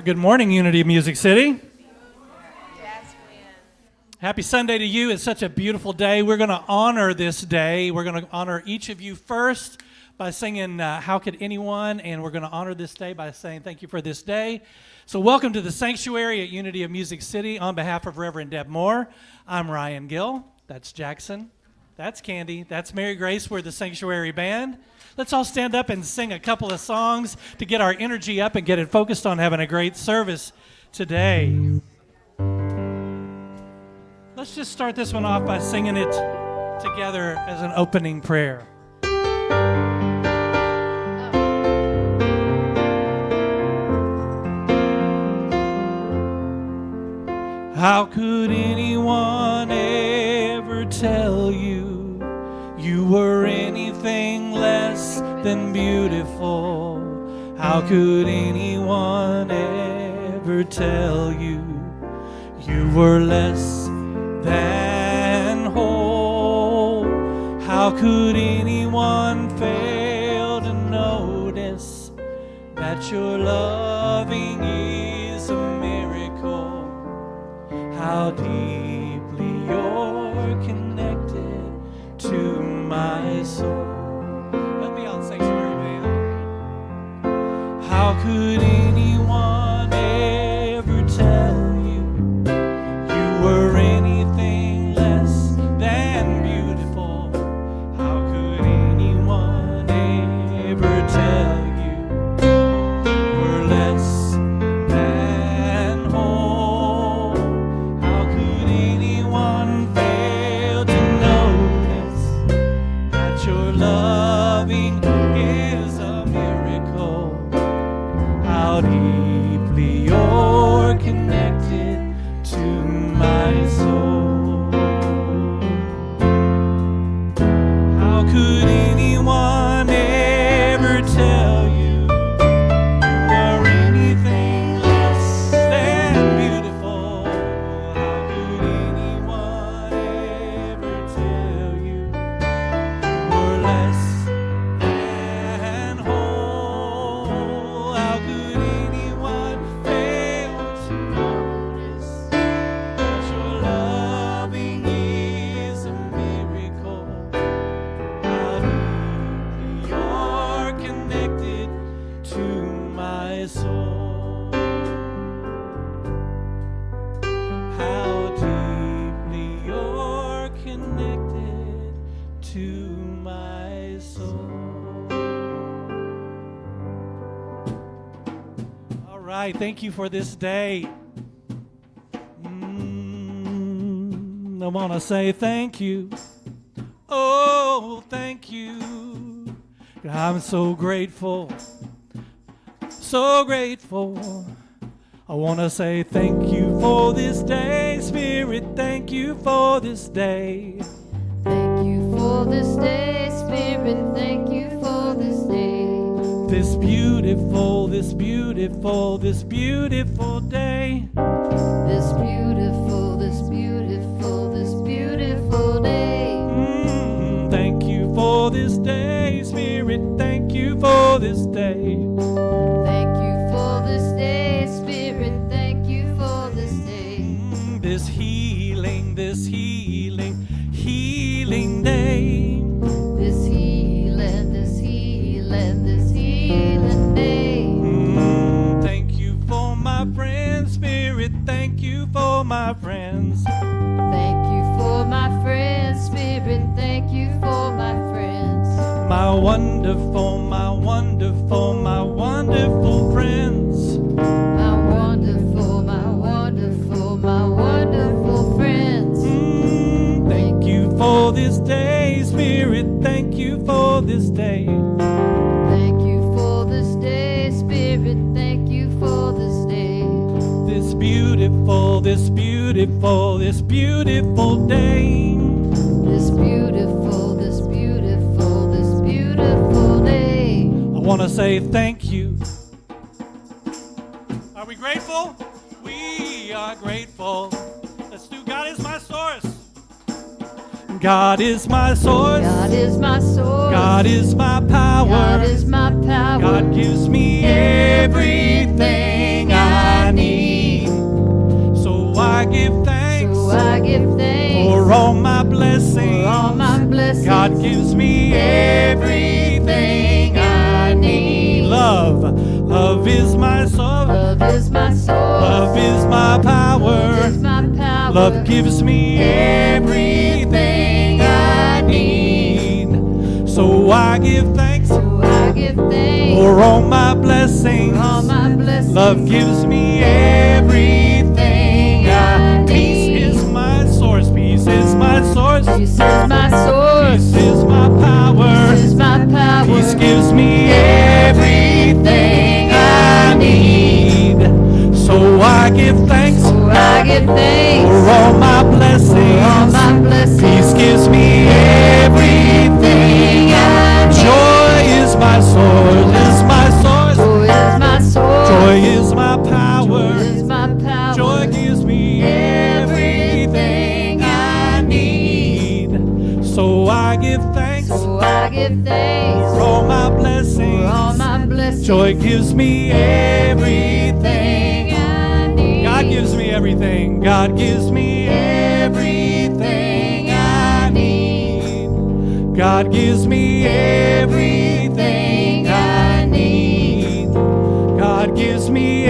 Good morning, Unity of Music City. Happy Sunday to you. It's such a beautiful day. We're going to honor this day. We're going to honor each of you first by singing How Could Anyone? And we're going to honor this day by saying thank you for this day. So welcome to the sanctuary at Unity of Music City. On behalf of Reverend Deb Moore, I'm Ryan Gill. That's Jackson. That's Candy. That's Mary Grace. We're the sanctuary band. Let's all stand up and sing a couple of songs to get our energy up and get it focused on having a great service today. Let's just start this one off by singing it together as an opening prayer. How could anyone ever tell you you were anything less than beautiful? How could anyone ever tell you you were less than whole? How could anyone fail to notice that your loving is a miracle? How deeply you're connected to my soul. Help me out, sanctuary band. How could anyone ever tell you you were anything less than beautiful? How could anyone ever tell you we're less than whole? How could anyone fail to notice that your loving is a miracle? How deeply you're connected to my soul. How could anyone ever tell you you are anything less than beautiful? How could anyone ever tell you you're less than whole? How could anyone fail to notice that your loving is a miracle? How deeply you're connected to my soul. How deeply you're connected to my soul. All right, thank you for this day. I want to say thank you. Oh, thank you. I'm so grateful. So grateful. I want to say thank you for this day, Spirit. Thank you for this day. Thank you for this day, Spirit. Thank you for this day. This beautiful, this beautiful, this beautiful day. This beautiful, this beautiful, this beautiful day. Thank you for this day, Spirit. Thank you for this day. Thank you for this day, Spirit. Thank you for this day. This healing, healing day. This healing, this healing, this healing day. Thank you for my friends, Spirit. Thank you for my friends. Thank you for my friends, Spirit. Thank you for my friends. My wonderful, my wonderful, my wonderful friends. My wonderful, my wonderful, my wonderful friends. Thank you for this day, Spirit. Thank you for this day. Thank you for this day, Spirit. Thank you for this day. This beautiful, this beautiful, this beautiful day. This beautiful, this beautiful, this beautiful day. I want to say thank you. Are we grateful? We are grateful. Let's do God is my source. God is my source. God is my source. God is my power. God is my power. God gives me everything I need. So I give thanks. So I give thanks For all my blessings. for all my blessings. God gives me everything I need. Love. Love is my source. Love is my source. Love is my power. Love is my power. Love gives me everything I need. So I give thanks So I give thanks for all my blessings. for all my blessings. Love gives me everything I need. Peace is my source. Peace is my source. Peace is my source. Peace is my power. Peace is my power. Peace gives me everything I need. So I give thanks So I give thanks for all my blessings. for all my blessings. Peace gives me everything I need. Joy is my source. Is my source. Joy is my source. Joy is my power. Joy is my power. Joy gives me everything I need. So I give thanks So I give thanks for all my blessings. for all my blessings. Joy gives me everything. I need. God gives me everything. God gives me everything I need. God gives me everything I need. God gives me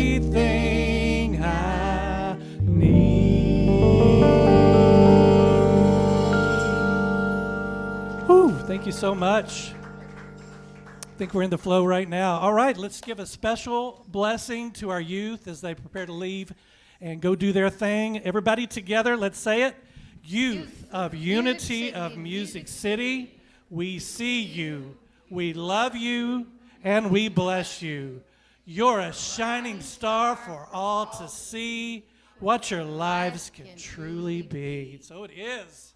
everything I need. Whew, thank you so much. I think we're in the flow right now. All right, let's give a special blessing to our youth as they prepare to leave and go do their thing. Everybody together, let's say it. Youth of Unity of Music City, we see you, we love you, and we bless you. You're a shining star for all to see what your lives can truly be. So it is.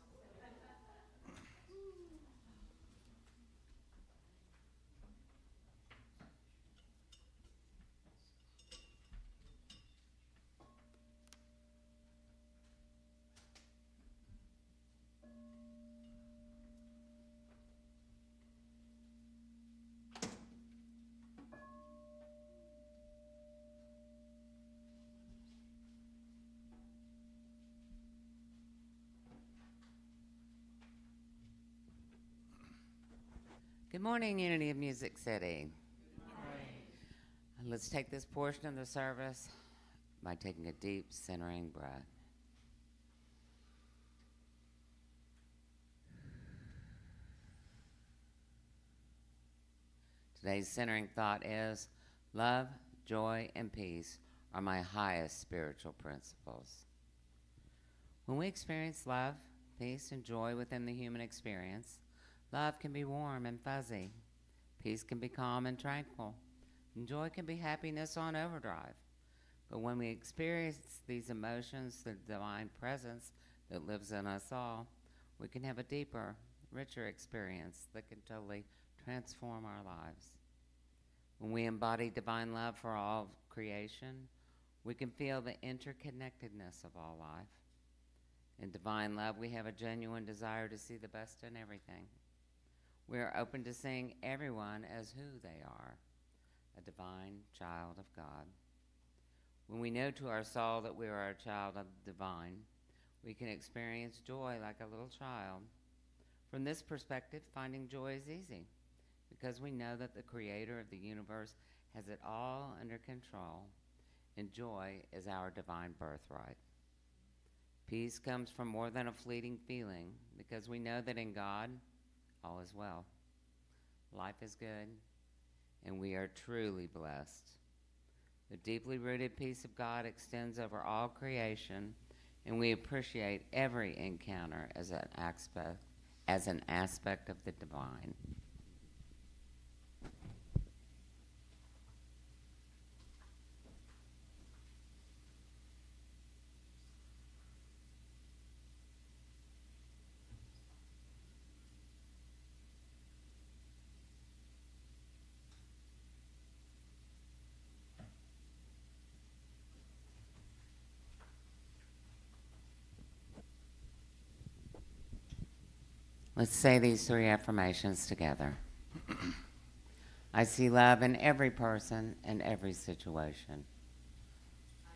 Good morning, Unity of Music City. Let's take this portion of the service by taking a deep, centering breath. Today's centering thought is, love, joy, and peace are my highest spiritual principles. When we experience love, peace, and joy within the human experience, love can be warm and fuzzy. Peace can be calm and tranquil. And joy can be happiness on overdrive. But when we experience these emotions, the divine presence that lives in us all, we can have a deeper, richer experience that can totally transform our lives. When we embody divine love for all of creation, we can feel the interconnectedness of all life. In divine love, we have a genuine desire to see the best in everything. We are open to seeing everyone as who they are, a divine child of God. When we know to our soul that we are a child of the divine, we can experience joy like a little child. From this perspective, finding joy is easy because we know that the creator of the universe has it all under control, and joy is our divine birthright. Peace comes from more than a fleeting feeling because we know that in God, all is well. Life is good, and we are truly blessed. The deeply rooted peace of God extends over all creation, and we appreciate every encounter as an aspect of the divine. Let's say these 3 affirmations together. I see love in every person and every situation.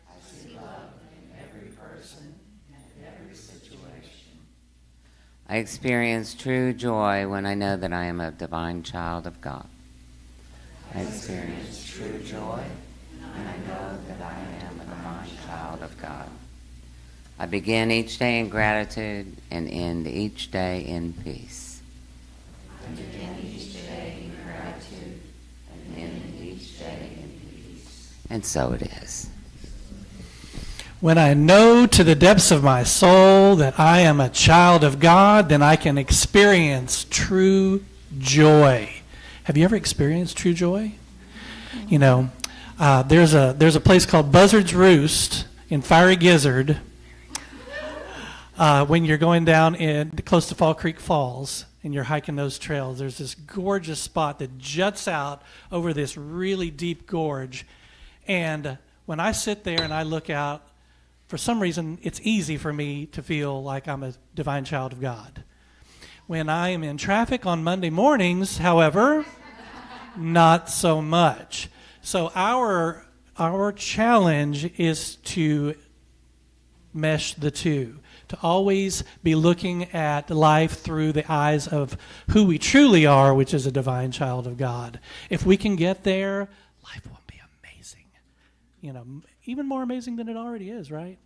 I see love in every person and every situation. I experience true joy when I know that I am a divine child of God. I experience true joy when I know that I am a divine child of God. I begin each day in gratitude and end each day in peace. I begin each day in gratitude and end each day in peace. And so it is. When I know to the depths of my soul that I am a child of God, then I can experience true joy. Have you ever experienced true joy? You know, there's a place called Buzzard's Roost in Fiery Gizzard. When you're going down close to Fall Creek Falls and you're hiking those trails, there's this gorgeous spot that juts out over this really deep gorge. And when I sit there and I look out, for some reason, it's easy for me to feel like I'm a divine child of God. When I am in traffic on Monday mornings, however, not so much. So our challenge is to mesh the two, to always be looking at life through the eyes of who we truly are, which is a divine child of God. If we can get there, life will be amazing. You know, even more amazing than it already is, right?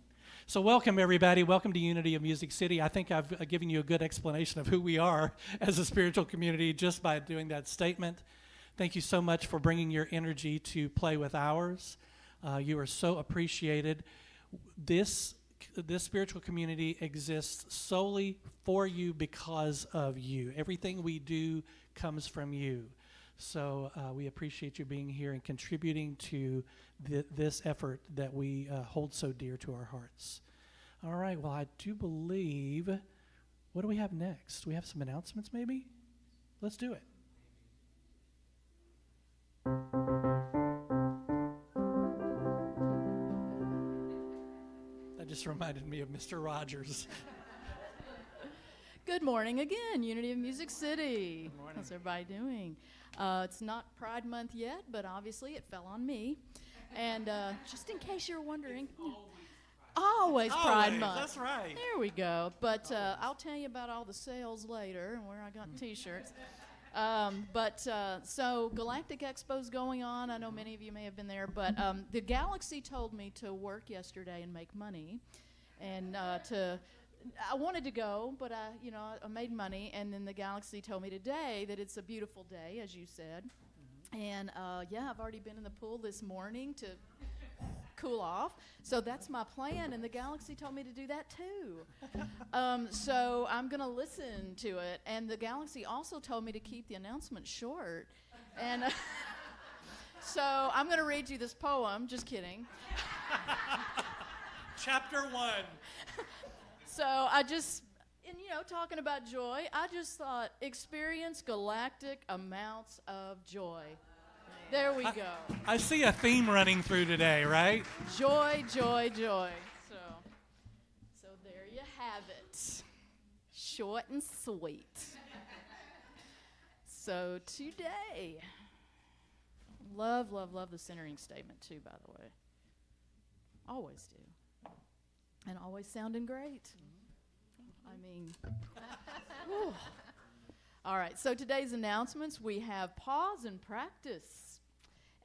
So welcome, everybody. Welcome to Unity of Music City. I think I've given you a good explanation of who we are as a spiritual community just by doing that statement. Thank you so much for bringing your energy to play with ours. You are so appreciated. This spiritual community exists solely for you because of you. Everything we do comes from you. So we appreciate you being here and contributing to this effort that we hold so dear to our hearts. All right, well, I do believe, what do we have next? We have some announcements maybe? Let's do it. That just reminded me of Mr. Rogers. Good morning again, Unity of Music City. Good morning. How's everybody doing? It's not Pride Month yet, but obviously it fell on me. And just in case you're wondering, always Pride Month. That's right. There we go. But I'll tell you about all the sales later and where I got T-shirts. So Galactic Expo's going on. I know many of you may have been there, but the Galaxy told me to work yesterday and make money, and I wanted to go, but I made money, and then the Galaxy told me today that it's a beautiful day, as you said, and I've already been in the pool this morning to cool off, so that's my plan, and the Galaxy told me to do that too. So I'm going to listen to it, and the Galaxy also told me to keep the announcement short, and so I'm going to read you this poem, just kidding. Chapter 1. So talking about joy, I just thought, experience galactic amounts of joy. There we go. I see a theme running through today, right? Joy, joy, joy. So there you have it. Short and sweet. So today, love the centering statement too, by the way. Always do. And always sounding great. I mean, whew. All right, so today's announcements, we have pause and practice.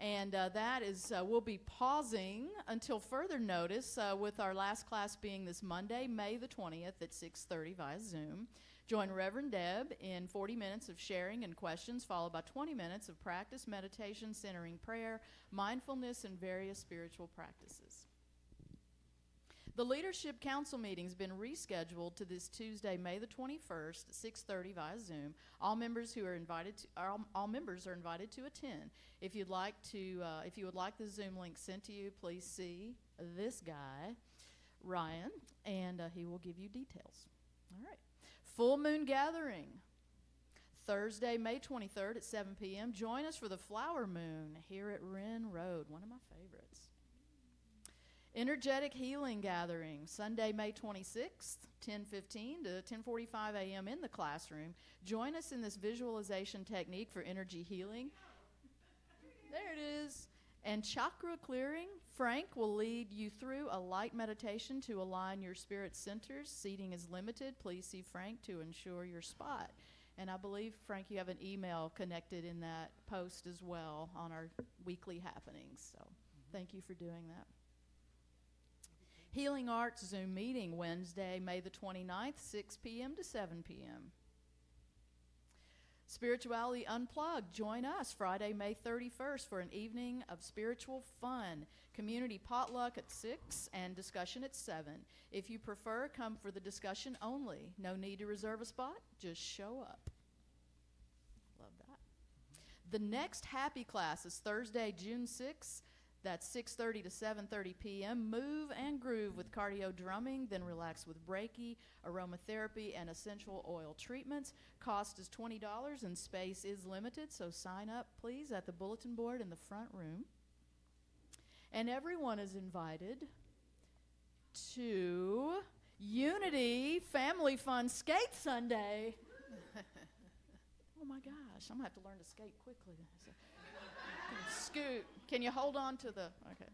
And that is, we'll be pausing until further notice with our last class being this Monday, May the 20th at 6:30 via Zoom. Join Reverend Deb in 40 minutes of sharing and questions, followed by 20 minutes of practice, meditation, centering prayer, mindfulness, and various spiritual practices. The Leadership Council meeting has been rescheduled to this Tuesday, May the 21st, at 6:30 via Zoom. All members are invited to attend. If you'd like the Zoom link sent to you, please see this guy, Ryan, and he will give you details. All right. Full Moon Gathering, Thursday, May 23rd at 7 p.m. Join us for the Flower Moon here at Wren Road, one of my favorites. Energetic Healing Gathering, Sunday, May 26th, 10:15 to 10:45 a.m. in the classroom. Join us in this visualization technique for energy healing. There it is. And chakra clearing. Frank will lead you through a light meditation to align your spirit centers. Seating is limited. Please see Frank to ensure your spot. And I believe, Frank, you have an email connected in that post as well on our weekly happenings. So thank you for doing that. Healing Arts Zoom meeting Wednesday, May the 29th, 6 p.m. to 7 p.m. Spirituality Unplugged. Join us Friday, May 31st for an evening of spiritual fun. Community potluck at 6 and discussion at 7. If you prefer, come for the discussion only. No need to reserve a spot. Just show up. Love that. The next happy class is Thursday, June 6th. That's 6:30 to 7:30 p.m. Move and groove with cardio drumming, then relax with Reiki, aromatherapy, and essential oil treatments. Cost is $20 and space is limited, so sign up, please, at the bulletin board in the front room. And everyone is invited to Unity Family Fun Skate Sunday. Oh my gosh, I'm going to have to learn to skate quickly. Scoot. Can you hold on to the, okay.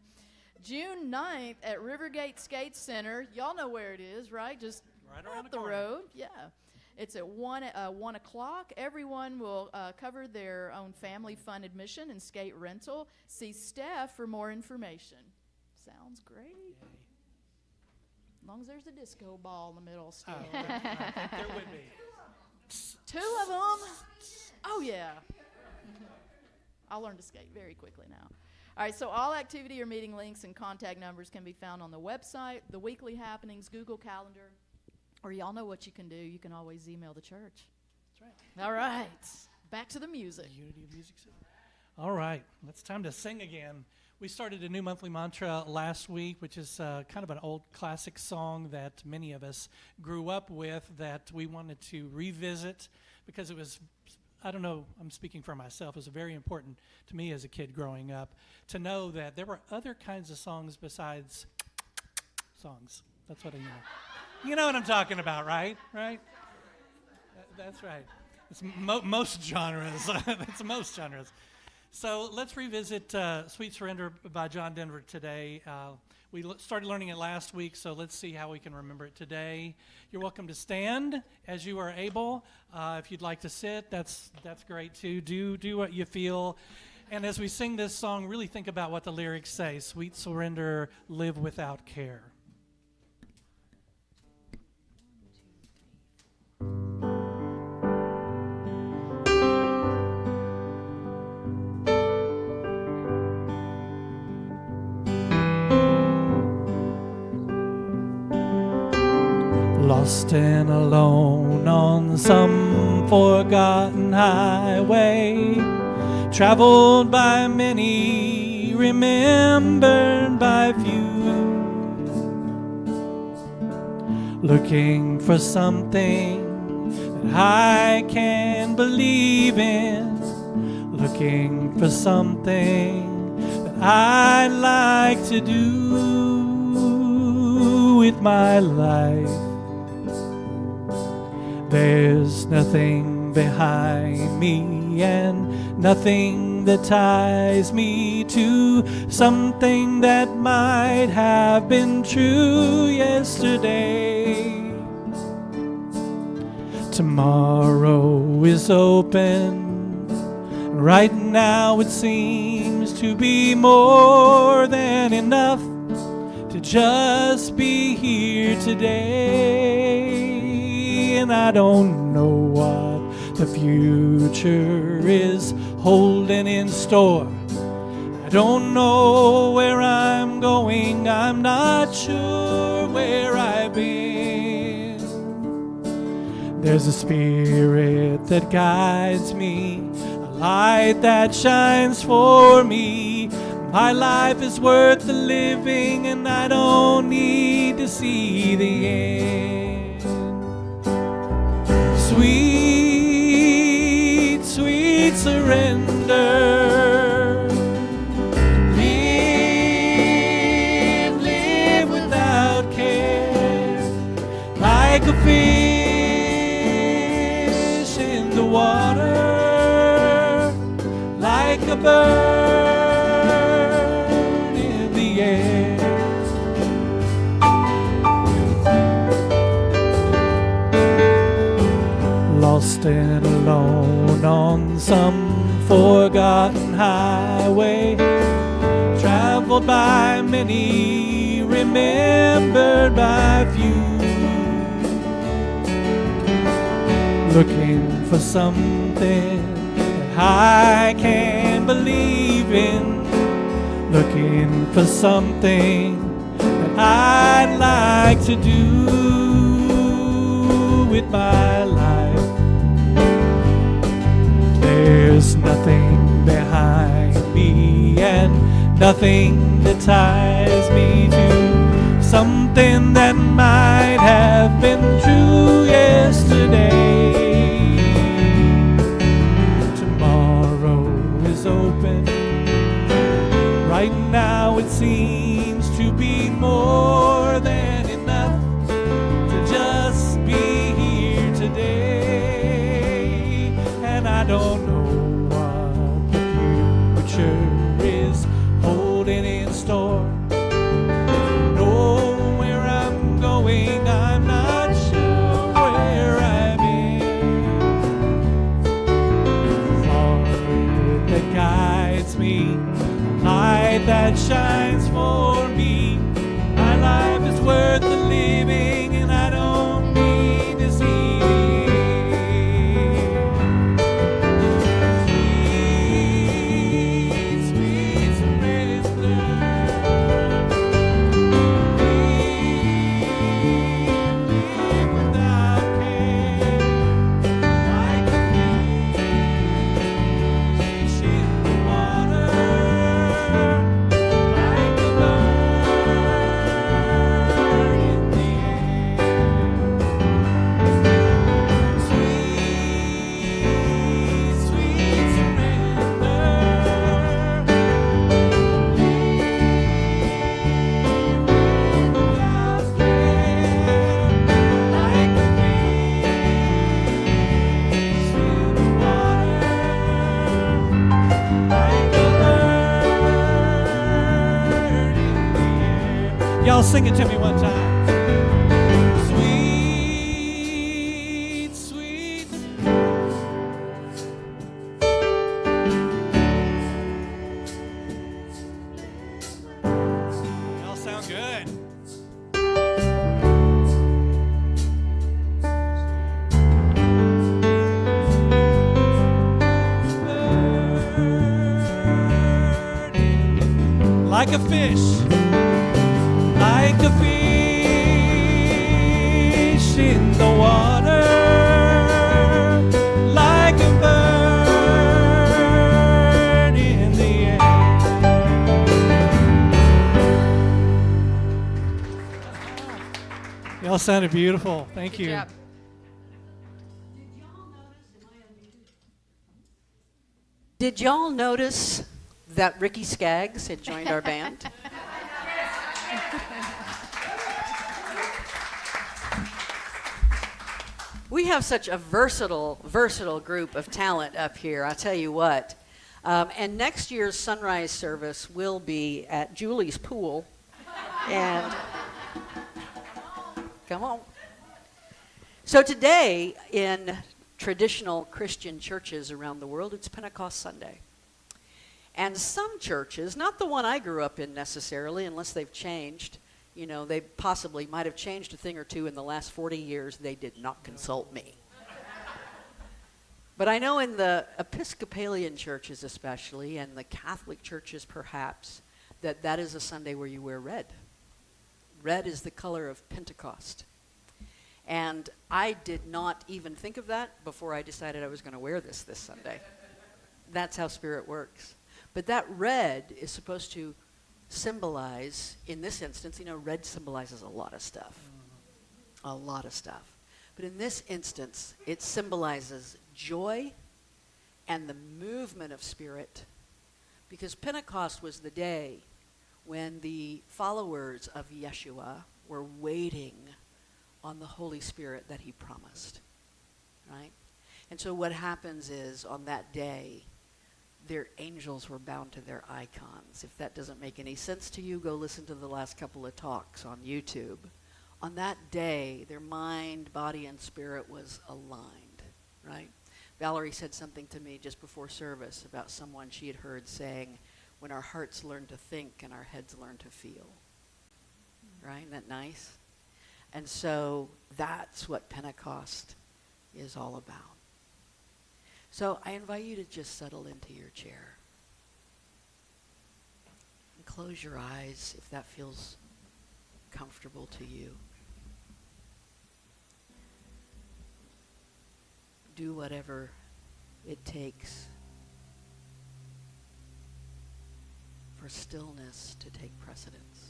June 9th at Rivergate Skate Center. Y'all know where it is, right? Just Right around up the the corner. road. Yeah. It's at 1 o'clock. Everyone will cover their own family fun admission and skate rental. See Steph for more information. Sounds great. As long as there's a disco ball in the middle still. I think there would be. 2 of them. Oh, yeah. I'll learn to skate very quickly now. All right, so all activity or meeting links and contact numbers can be found on the website, the weekly happenings, Google Calendar, or y'all know what you can do. You can always email the church. That's right. All right, back to the music. Unity of Music Center. All right, it's time to sing again. We started a new monthly mantra last week, which is kind of an old classic song that many of us grew up with that we wanted to revisit because it was, I don't know, I'm speaking for myself, it was very important to me as a kid growing up to know that there were other kinds of songs besides songs. That's what I know. You know what I'm talking about, right? Right? That's right. It's most genres. That's most genres. So let's revisit Sweet Surrender by John Denver today. We started learning it last week, so let's see how we can remember it today. You're welcome to stand as you are able. If you'd like to sit, that's great too. Do what you feel. And as we sing this song, really think about what the lyrics say. Sweet surrender, live without care. Lost and alone on some forgotten highway, traveled by many, remembered by few, looking for something that I can believe in, looking for something that I'd like to do with my life. There's nothing behind me and nothing that ties me to something that might have been true yesterday. Tomorrow is open. Right now it seems to be more than enough to just be here today. And I don't know what the future is holding in store. I don't know where I'm going. I'm not sure where I've been. There's a spirit that guides me, a light that shines for me. My life is worth the living, and I don't need to see the end. Sweet, sweet surrender. Live, live like a fish in the water, like a bird in the air. Lost and alone on some forgotten highway, traveled by many, remembered by few, looking for something that I can believe in, looking for something that I'd like to do with my life. There's nothing behind me and nothing that ties me to something that might have been true yesterday. Tomorrow is open. Right now it seems to be more than enough to just be here today. And I don't know what the future is holding in store. Know where I'm going, I'm not sure where I've been. Heart that guides me, light that shines for me. My life is worth the living, and I don't need deceiving. Sweet, sweet surrender. Live without care, like a fish in the water, like a bird in the air. Sweet, sweet surrender. Without care, like a fish in the water, like a bird in the air. Y'all sing it to me one time. Sweet, sweet. Y'all sound good. Like a fish, like a fish in the water, like a bird in the air. Y'all sounded beautiful. Thank you. Good job. Did y'all notice that Ricky Skaggs had joined our band? We have such a versatile group of talent up here, I'll tell you what. And next year's sunrise service will be at Julie's pool. And come on. So today, in traditional Christian churches around the world, it's Pentecost Sunday. And some churches, not the one I grew up in necessarily, unless they've changed, you know, they possibly might have changed a thing or two in the last 40 years, they did not consult me. But I know in the Episcopalian churches especially, and the Catholic churches perhaps, that is a Sunday where you wear red. Red is the color of Pentecost. And I did not even think of that before I decided I was going to wear this Sunday. That's how Spirit works. But that red is supposed to symbolize, in this instance, you know, red symbolizes a lot of stuff. A lot of stuff. But in this instance, it symbolizes joy and the movement of Spirit. Because Pentecost was the day when the followers of Yeshua were waiting on the Holy Spirit that he promised, right? And so what happens is on that day, their angels were bound to their icons. If that doesn't make any sense to you, go listen to the last couple of talks on YouTube. On that day, their mind, body, and spirit was aligned, right? Valerie said something to me just before service about someone she had heard saying, when our hearts learn to think and our heads learn to feel. Right? Isn't that nice? And so that's what Pentecost is all about. So I invite you to just settle into your chair. And close your eyes if that feels comfortable to you. Do whatever it takes for stillness to take precedence.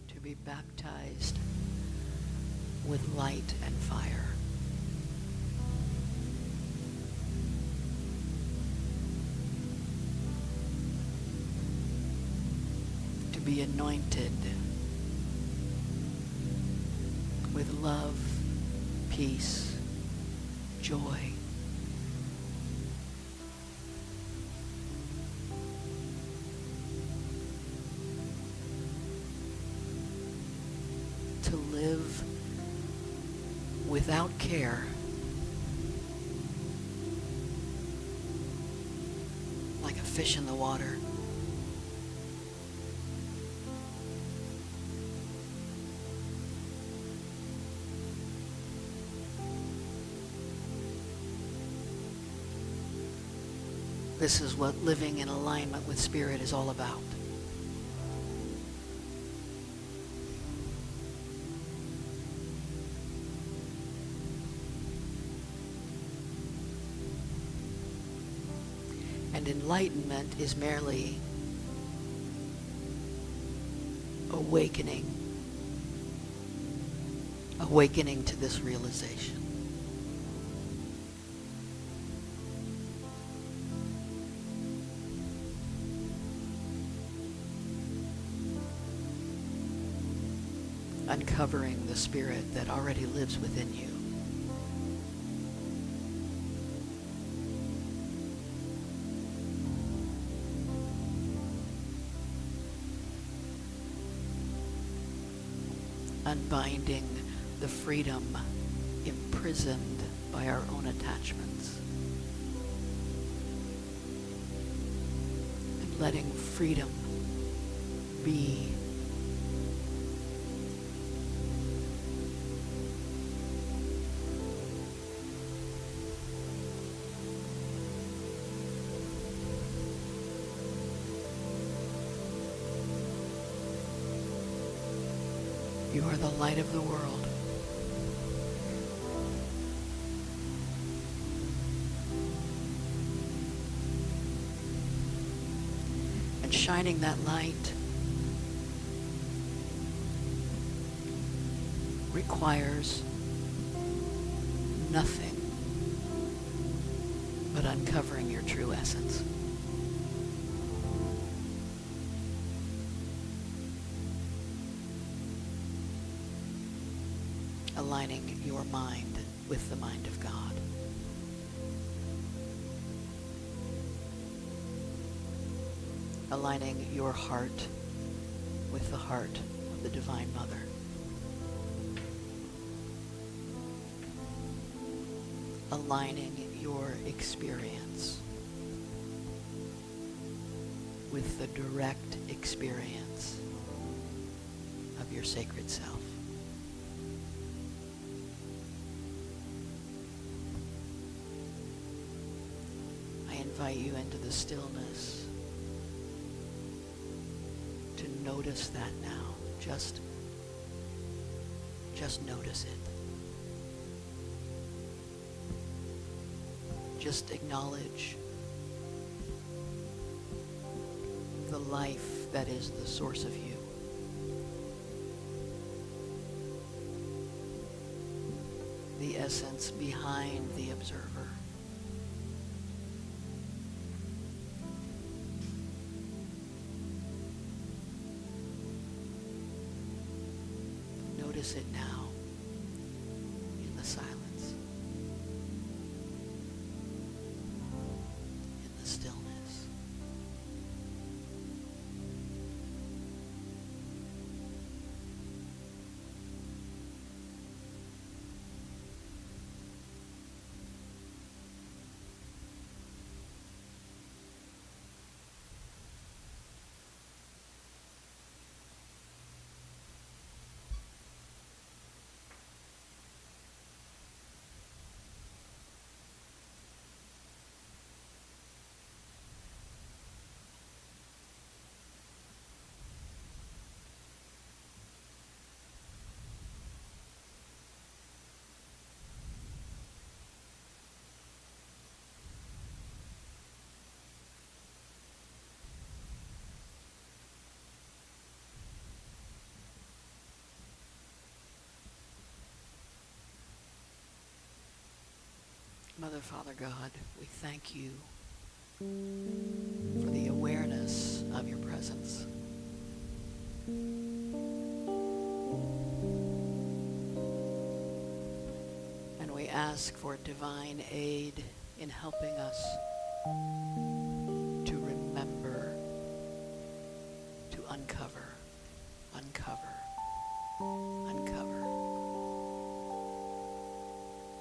To be baptized with light and fire. To be anointed with love, peace, joy. To live without care, like a fish in the water. This is what living in alignment with Spirit is all about. And enlightenment is merely awakening to this realization. Uncovering the Spirit that already lives within you. Unbinding the freedom imprisoned by our own attachments. And letting freedom be. You are the light of the world. And shining that light requires nothing but uncovering your true essence. Aligning your mind with the mind of God. Aligning your heart with the heart of the Divine Mother. Aligning your experience with the direct experience of your sacred self. I invite you into the stillness to notice that now. Just notice it. Just acknowledge the life that is the source of you. the essence behind the observer. Notice it now in the silence, in the stillness. Mother, Father, God, we thank you for the awareness of your presence. And we ask for divine aid in helping us to remember, to uncover,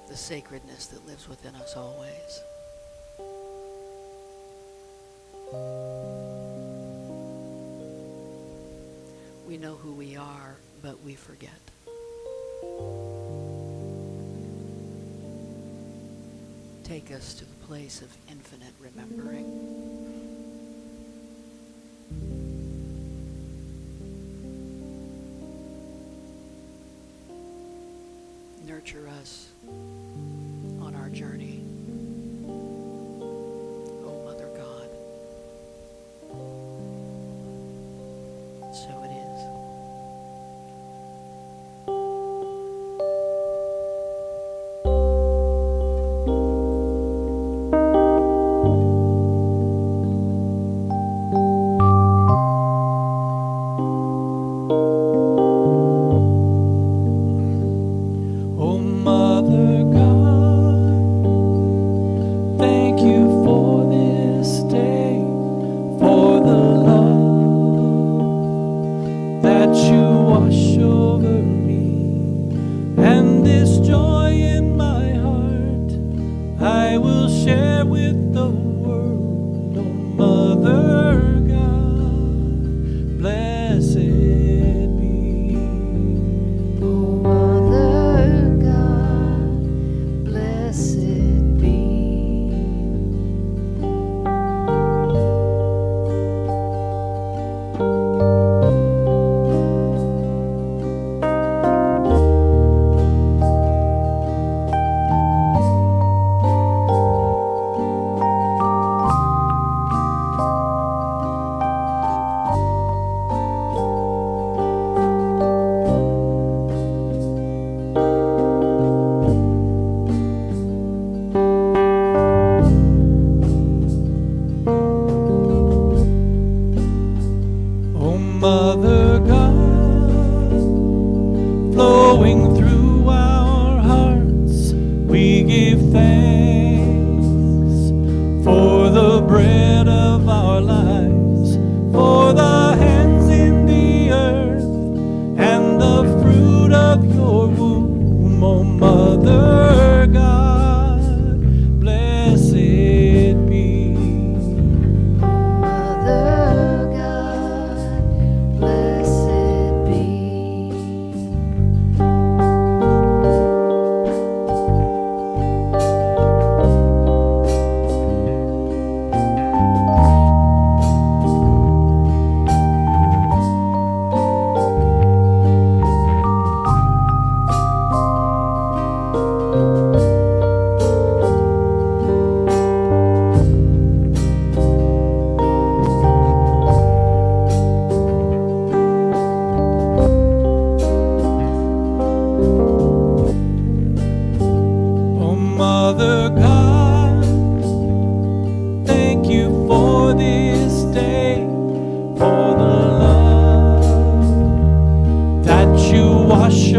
the sacredness that lives within us always. We know who we are, but we forget. Take us to the place of infinite remembering. Nurture us on our journey. Oh, Mother God. So it is. Oh, Mother God, thank you for this day, for the love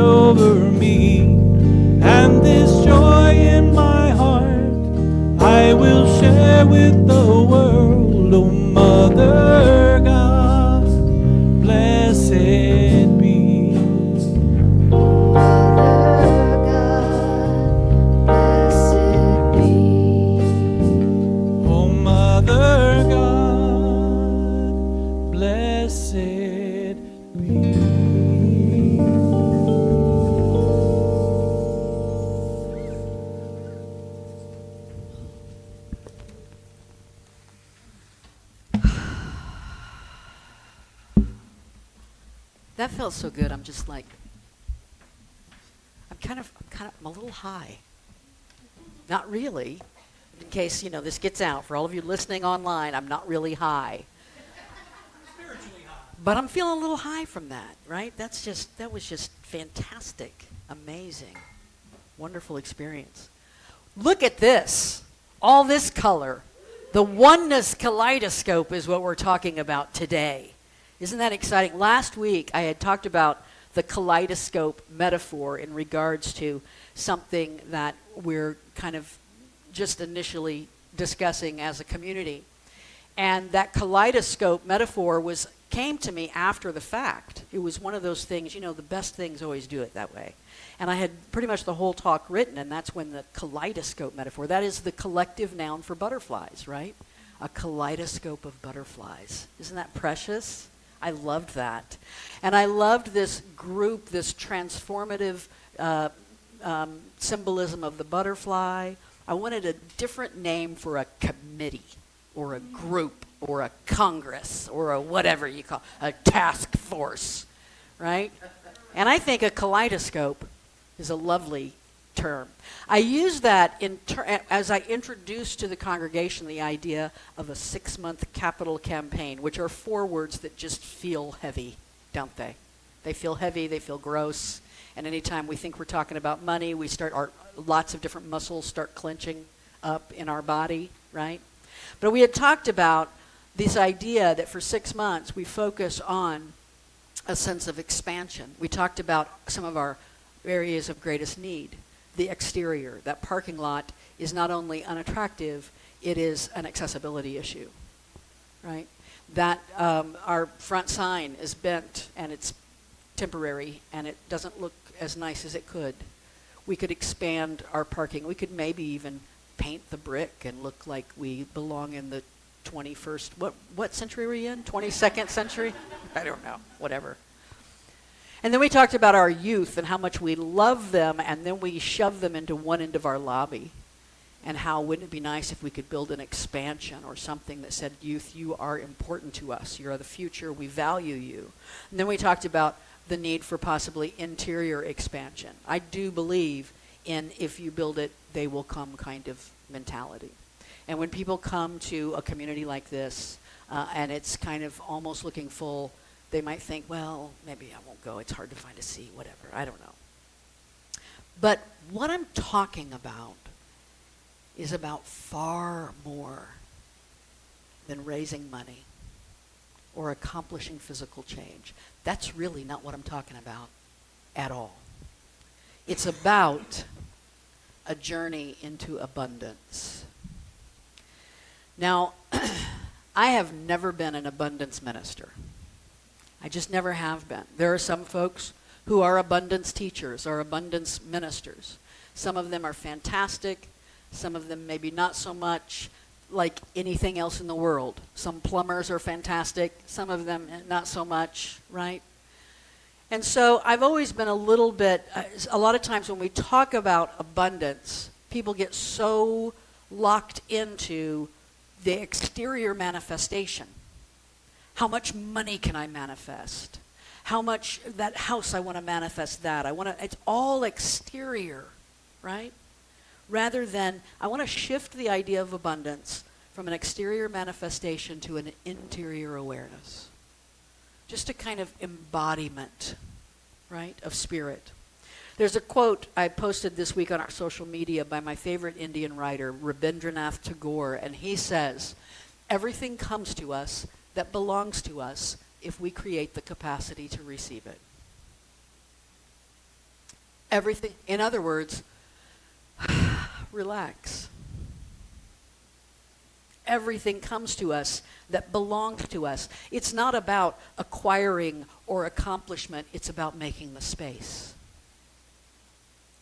over me, and this joy in my heart I will share with the world. Oh, Mother God, blessed be. Mother God, blessed be. Oh, Mother God, blessed be. That felt so good. I'm just like, I'm a little high. Not really. In case, this gets out. For all of you listening online, I'm not really high. But I'm feeling a little high from that, right? That was just fantastic, amazing, wonderful experience. Look at this. All this color. The Oneness Kaleidoscope is what we're talking about today. Isn't that exciting? Last week, I had talked about the kaleidoscope metaphor in regards to something that we're kind of just initially discussing as a community. And that kaleidoscope metaphor came to me after the fact. It was one of those things, the best things always do it that way. And I had pretty much the whole talk written, and that's when the kaleidoscope metaphor, that is the collective noun for butterflies, right? A kaleidoscope of butterflies. Isn't that precious? I loved that. And I loved this group, this transformative symbolism of the butterfly. I wanted a different name for a committee or a group or a congress or a whatever you call a task force, right? And I think a kaleidoscope is a lovely term. I use that as I introduced to the congregation the idea of a 6-month capital campaign, which are 4 words that just feel heavy, don't they? They feel heavy, they feel gross, and anytime we think we're talking about money, lots of different muscles start clenching up in our body, right? But we had talked about this idea that for 6 months we focus on a sense of expansion. We talked about some of our areas of greatest need. The exterior, that parking lot is not only unattractive, it is an accessibility issue, right? That our front sign is bent and it's temporary and it doesn't look as nice as it could. We could expand our parking. We could maybe even paint the brick and look like we belong in the 21st, what century are we in? 22nd century? I don't know, whatever. And then we talked about our youth and how much we love them, and then we shove them into one end of our lobby. And how wouldn't it be nice if we could build an expansion or something that said, youth, you are important to us. You are the future. We value you. And then we talked about the need for possibly interior expansion. I do believe in if you build it, they will come kind of mentality. And when people come to a community like this, and it's kind of almost looking full, they might think, well, maybe I won't go. It's hard to find a seat, whatever. I don't know. But what I'm talking about is about far more than raising money or accomplishing physical change. That's really not what I'm talking about at all. It's about a journey into abundance. Now, I have never been an abundance minister. I just never have been. There are some folks who are abundance teachers or abundance ministers. Some of them are fantastic. Some of them maybe not so much, like anything else in the world. Some plumbers are fantastic. Some of them not so much, right? And so I've always been a little bit, a lot of times when we talk about abundance, people get so locked into the exterior manifestation. How much money can I manifest? How much that house I want to manifest that. It's all exterior, right? Rather than, I want to shift the idea of abundance from an exterior manifestation to an interior awareness. Just a kind of embodiment, right, of spirit. There's a quote I posted this week on our social media by my favorite Indian writer, Rabindranath Tagore, and he says, everything comes to us that belongs to us if we create the capacity to receive it. Everything, in other words, relax. Everything comes to us that belongs to us. It's not about acquiring or accomplishment. It's about making the space.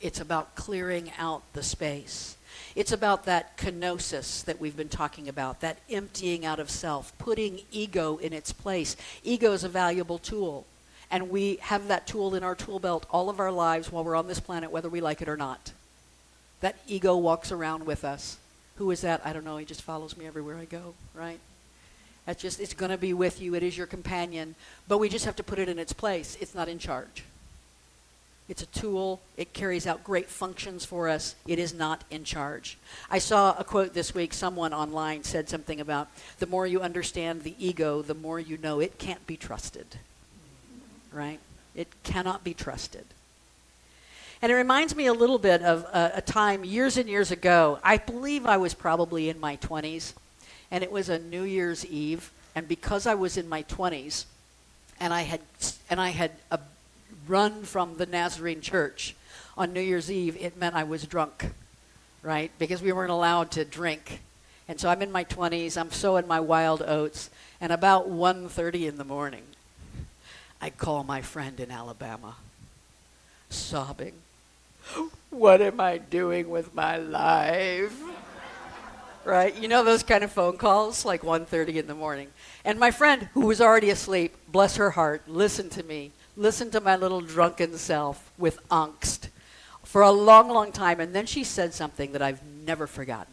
It's about clearing out the space. It's about that kenosis that we've been talking about, that emptying out of self, putting ego in its place. Ego is a valuable tool, and we have that tool in our tool belt all of our lives while we're on this planet, whether we like it or not. That ego walks around with us. Who is that? I don't know. He just follows me everywhere I go, right? That's just, it's going to be with you. It is your companion. But we just have to put it in its place. It's not in charge. It's a tool. It carries out great functions for us. It is not in charge. I saw a quote this week. Someone online said something about, the more you understand the ego, the more you know it can't be trusted, right? It cannot be trusted. And it reminds me a little bit of a time years and years ago. I believe I was probably in my 20s, and it was a New Year's Eve. And because I was in my 20s, and I had run from the Nazarene church on New Year's Eve, it meant I was drunk, right? Because we weren't allowed to drink. And so I'm in my 20s. I'm sowing my wild oats, and about 1:30 in the morning, I call my friend in Alabama, sobbing. What am I doing with my life? Right? You know those kind of phone calls, like 1:30 in the morning. And my friend, who was already asleep, bless her heart, listened to me, listened to my little drunken self with angst for a long, long time. And then she said something that I've never forgotten.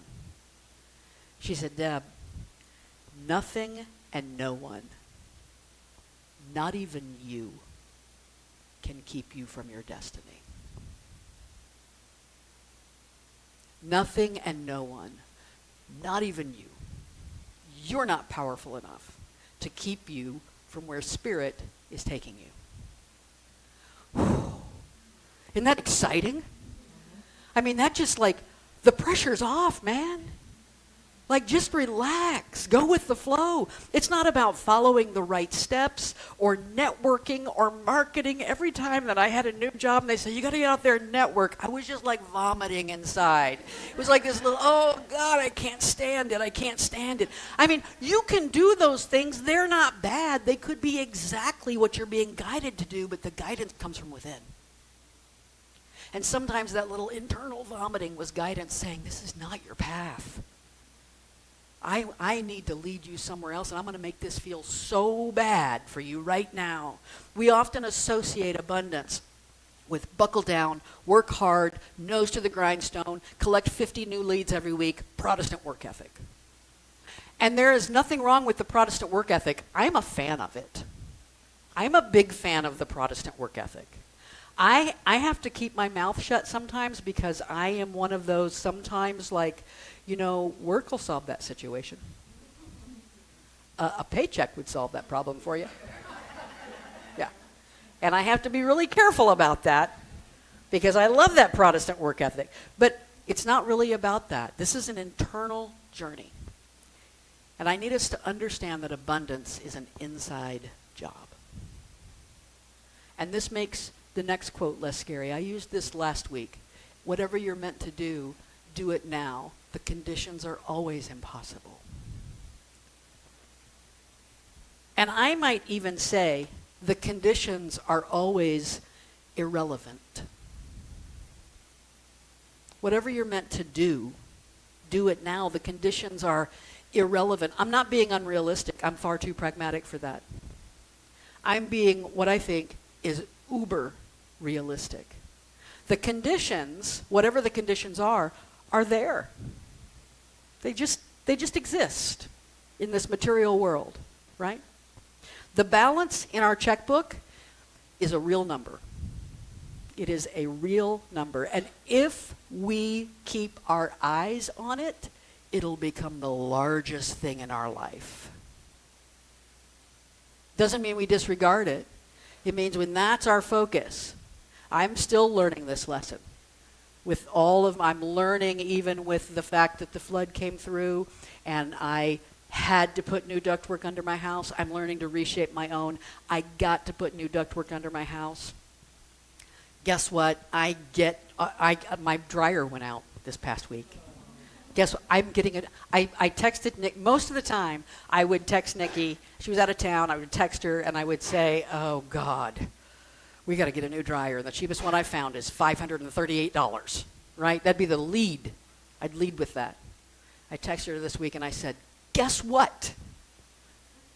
She said, Deb, nothing and no one, not even you, can keep you from your destiny. Nothing and no one, not even you. You're not powerful enough to keep you from where Spirit is taking you. Whew. Isn't that exciting? I mean, that just like, the pressure's off, man. Like, just relax. Go with the flow. It's not about following the right steps or networking or marketing. Every time that I had a new job and they say, you got to get out there and network, I was just like vomiting inside. It was like this little, oh, God, I can't stand it. I can't stand it. I mean, you can do those things. They're not bad. They could be exactly what you're being guided to do, but the guidance comes from within. And sometimes that little internal vomiting was guidance saying, this is not your path. I need to lead you somewhere else, and I'm going to make this feel so bad for you right now. We often associate abundance with buckle down, work hard, nose to the grindstone, collect 50 new leads every week, Protestant work ethic. And there is nothing wrong with the Protestant work ethic. I'm a fan of it. I'm a big fan of the Protestant work ethic. I have to keep my mouth shut sometimes because I am one of those sometimes like, you know, work will solve that situation. A paycheck would solve that problem for you. Yeah. And I have to be really careful about that because I love that Protestant work ethic. But it's not really about that. This is an internal journey. And I need us to understand that abundance is an inside job. And this makes the next quote less scary. I used this last week. Whatever you're meant to do, do it now. The conditions are always impossible. And I might even say the conditions are always irrelevant. Whatever you're meant to do, do it now. The conditions are irrelevant. I'm not being unrealistic. I'm far too pragmatic for that. I'm being what I think is uber realistic. The conditions, whatever the conditions are there. They just exist in this material world, right? The balance in our checkbook is a real number. It is a real number. And if we keep our eyes on it, it'll become the largest thing in our life. Doesn't mean we disregard it. It means when that's our focus. I'm still learning this lesson. I'm learning even with the fact that the flood came through and I had to put new ductwork under my house. I'm learning to reshape my own. I got to put new ductwork under my house. Guess what? My dryer went out this past week. Guess what? I'm getting it. I texted Nick. Most of the time, I would text Nikki. She was out of town. I would text her, and I would say, oh, God, we got to get a new dryer. The cheapest one I found is $538, right? That'd be the lead. I'd lead with that. I texted her this week, and I said, guess what?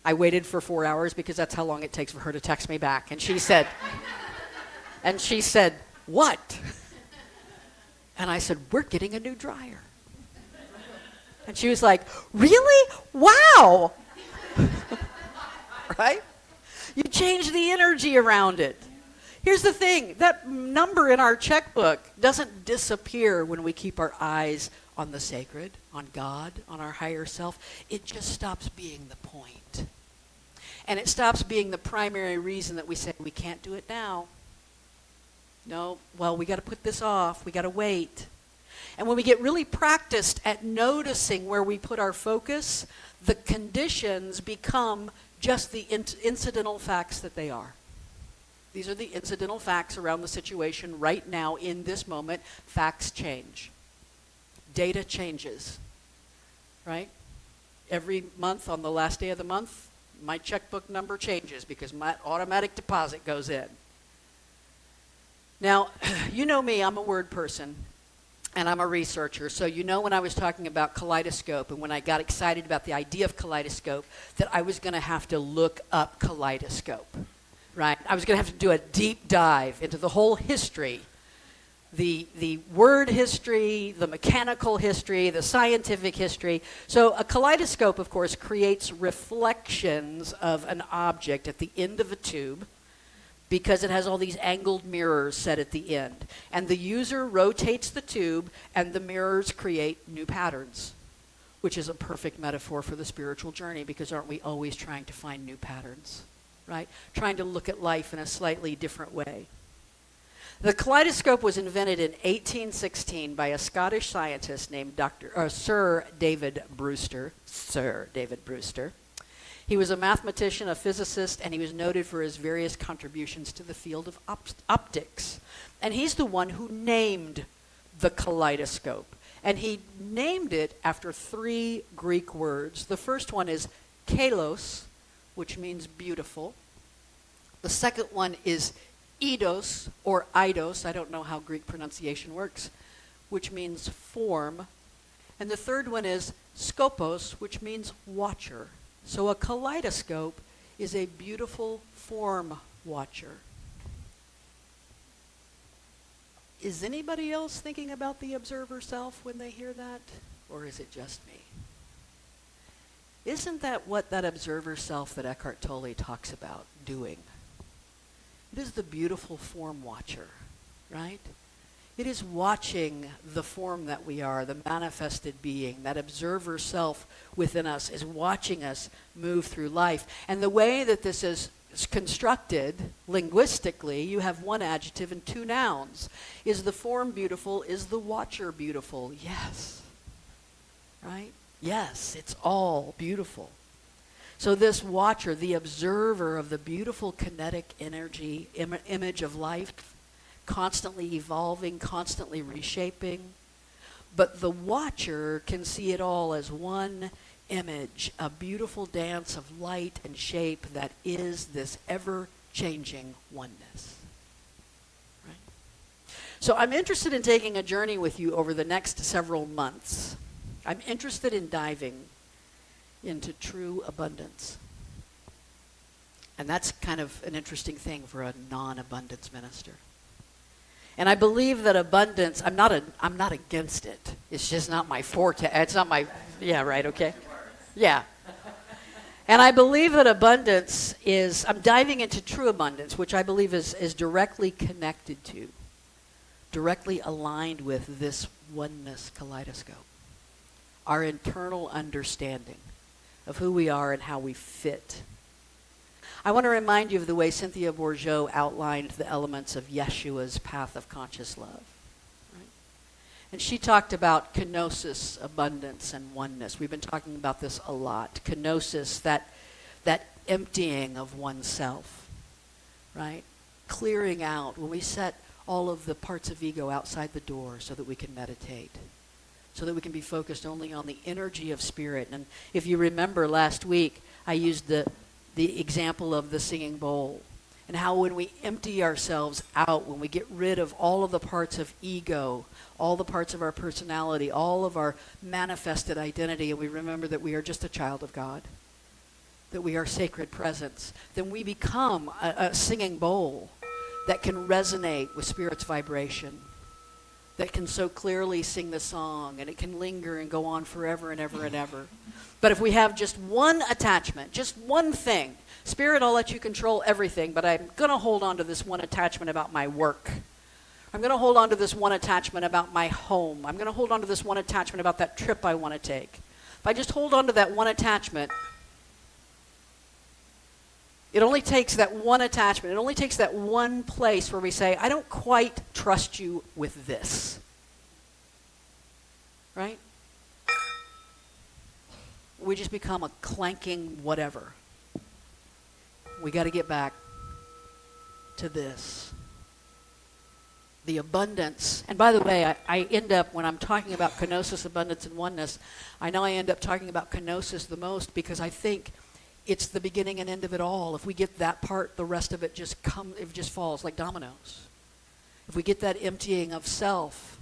I waited for 4 hours because that's how long it takes for her to text me back. And she said, what? And I said, we're getting a new dryer. And she was like, really? Wow. Right? You change the energy around it. Here's the thing. That number in our checkbook doesn't disappear when we keep our eyes on the sacred, on God, on our higher self. It just stops being the point. And it stops being the primary reason that we say we can't do it now. No, well, we got to put this off. We got to wait. And when we get really practiced at noticing where we put our focus, the conditions become just the incidental facts that they are. These are the incidental facts around the situation right now in this moment. Facts change. Data changes, right? Every month on the last day of the month, my checkbook number changes because my automatic deposit goes in. Now, you know me, I'm a word person. And I'm a researcher, so you know when I was talking about Kaleidoscope and when I got excited about the idea of Kaleidoscope that I was going to have to look up Kaleidoscope, right? I was going to have to do a deep dive into the whole history, the word history, the mechanical history, the scientific history. So a kaleidoscope, of course, creates reflections of an object at the end of a tube, because it has all these angled mirrors set at the end. And the user rotates the tube, and the mirrors create new patterns, which is a perfect metaphor for the spiritual journey, because aren't we always trying to find new patterns, right? Trying to look at life in a slightly different way. The kaleidoscope was invented in 1816 by a Scottish scientist named Sir David Brewster. Sir David Brewster. He was a mathematician, a physicist, and he was noted for his various contributions to the field of optics. And he's the one who named the kaleidoscope. And he named it after 3 Greek words. The first one is kalos, which means beautiful. The second one is eidos, or eidos, I don't know how Greek pronunciation works, which means form. And the third one is skopos, which means watcher. So a kaleidoscope is a beautiful form watcher. Is anybody else thinking about the observer self when they hear that? Or is it just me? Isn't that what that observer self that Eckhart Tolle talks about doing? It is the beautiful form watcher, right? It is watching the form that we are, the manifested being. That observer self within us is watching us move through life. And the way that this is constructed linguistically, you have 1 adjective and 2 nouns. Is the form beautiful? Is the watcher beautiful? Yes. Right? Yes, it's all beautiful. So this watcher, the observer of the beautiful kinetic energy, image of life, constantly evolving, constantly reshaping. But the watcher can see it all as one image, a beautiful dance of light and shape that is this ever-changing oneness. Right? So I'm interested in taking a journey with you over the next several months. I'm interested in diving into true abundance. And that's kind of an interesting thing for a non-abundance minister. And I believe that abundance, I'm not against it. It's just not my forte. It's not my, yeah, right, okay? Yeah. And I believe that abundance is, I'm diving into true abundance, which I believe is directly connected to, directly aligned with this oneness kaleidoscope. Our internal understanding of who we are and how we fit. I want to remind you of the way Cynthia Bourgeault outlined the elements of Yeshua's path of conscious love. Right? And she talked about kenosis, abundance, and oneness. We've been talking about this a lot. Kenosis, that emptying of oneself, right? Clearing out. When we set all of the parts of ego outside the door so that we can meditate, so that we can be focused only on the energy of spirit. And if you remember last week, I used the example of the singing bowl, and how when we empty ourselves out, when we get rid of all of the parts of ego, all the parts of our personality, all of our manifested identity, and we remember that we are just a child of God, that we are sacred presence, then we become a singing bowl that can resonate with Spirit's vibration, that can so clearly sing the song, and it can linger and go on forever and ever and ever. But if we have just one attachment, just one thing, Spirit, I'll let you control everything, but I'm going to hold on to this one attachment about my work. I'm going to hold on to this one attachment about my home. I'm going to hold on to this one attachment about that trip I want to take. If I just hold on to that one attachment, it only takes that one attachment. It only takes that one place where we say, I don't quite trust you with this. Right? We just become a clanking whatever. We got to get back to this. The abundance. And by the way, I end up, when I'm talking about kenosis, abundance, and oneness, I know I end up talking about kenosis the most because I think it's the beginning and end of it all. If we get that part, the rest of it just falls like dominoes. If we get that emptying of self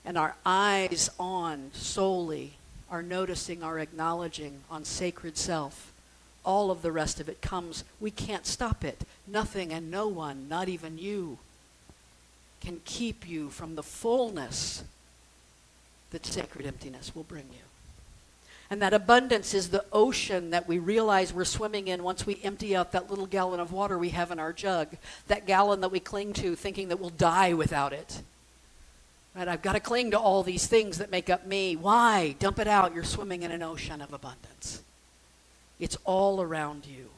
and our eyes on solely, our noticing, our acknowledging on sacred self, all of the rest of it comes. We can't stop it. Nothing and no one, not even you, can keep you from the fullness that sacred emptiness will bring you. And that abundance is the ocean that we realize we're swimming in once we empty out that little gallon of water we have in our jug, that gallon that we cling to thinking that we'll die without it. Right? I've got to cling to all these things that make up me. Why? Dump it out. You're swimming in an ocean of abundance. It's all around you.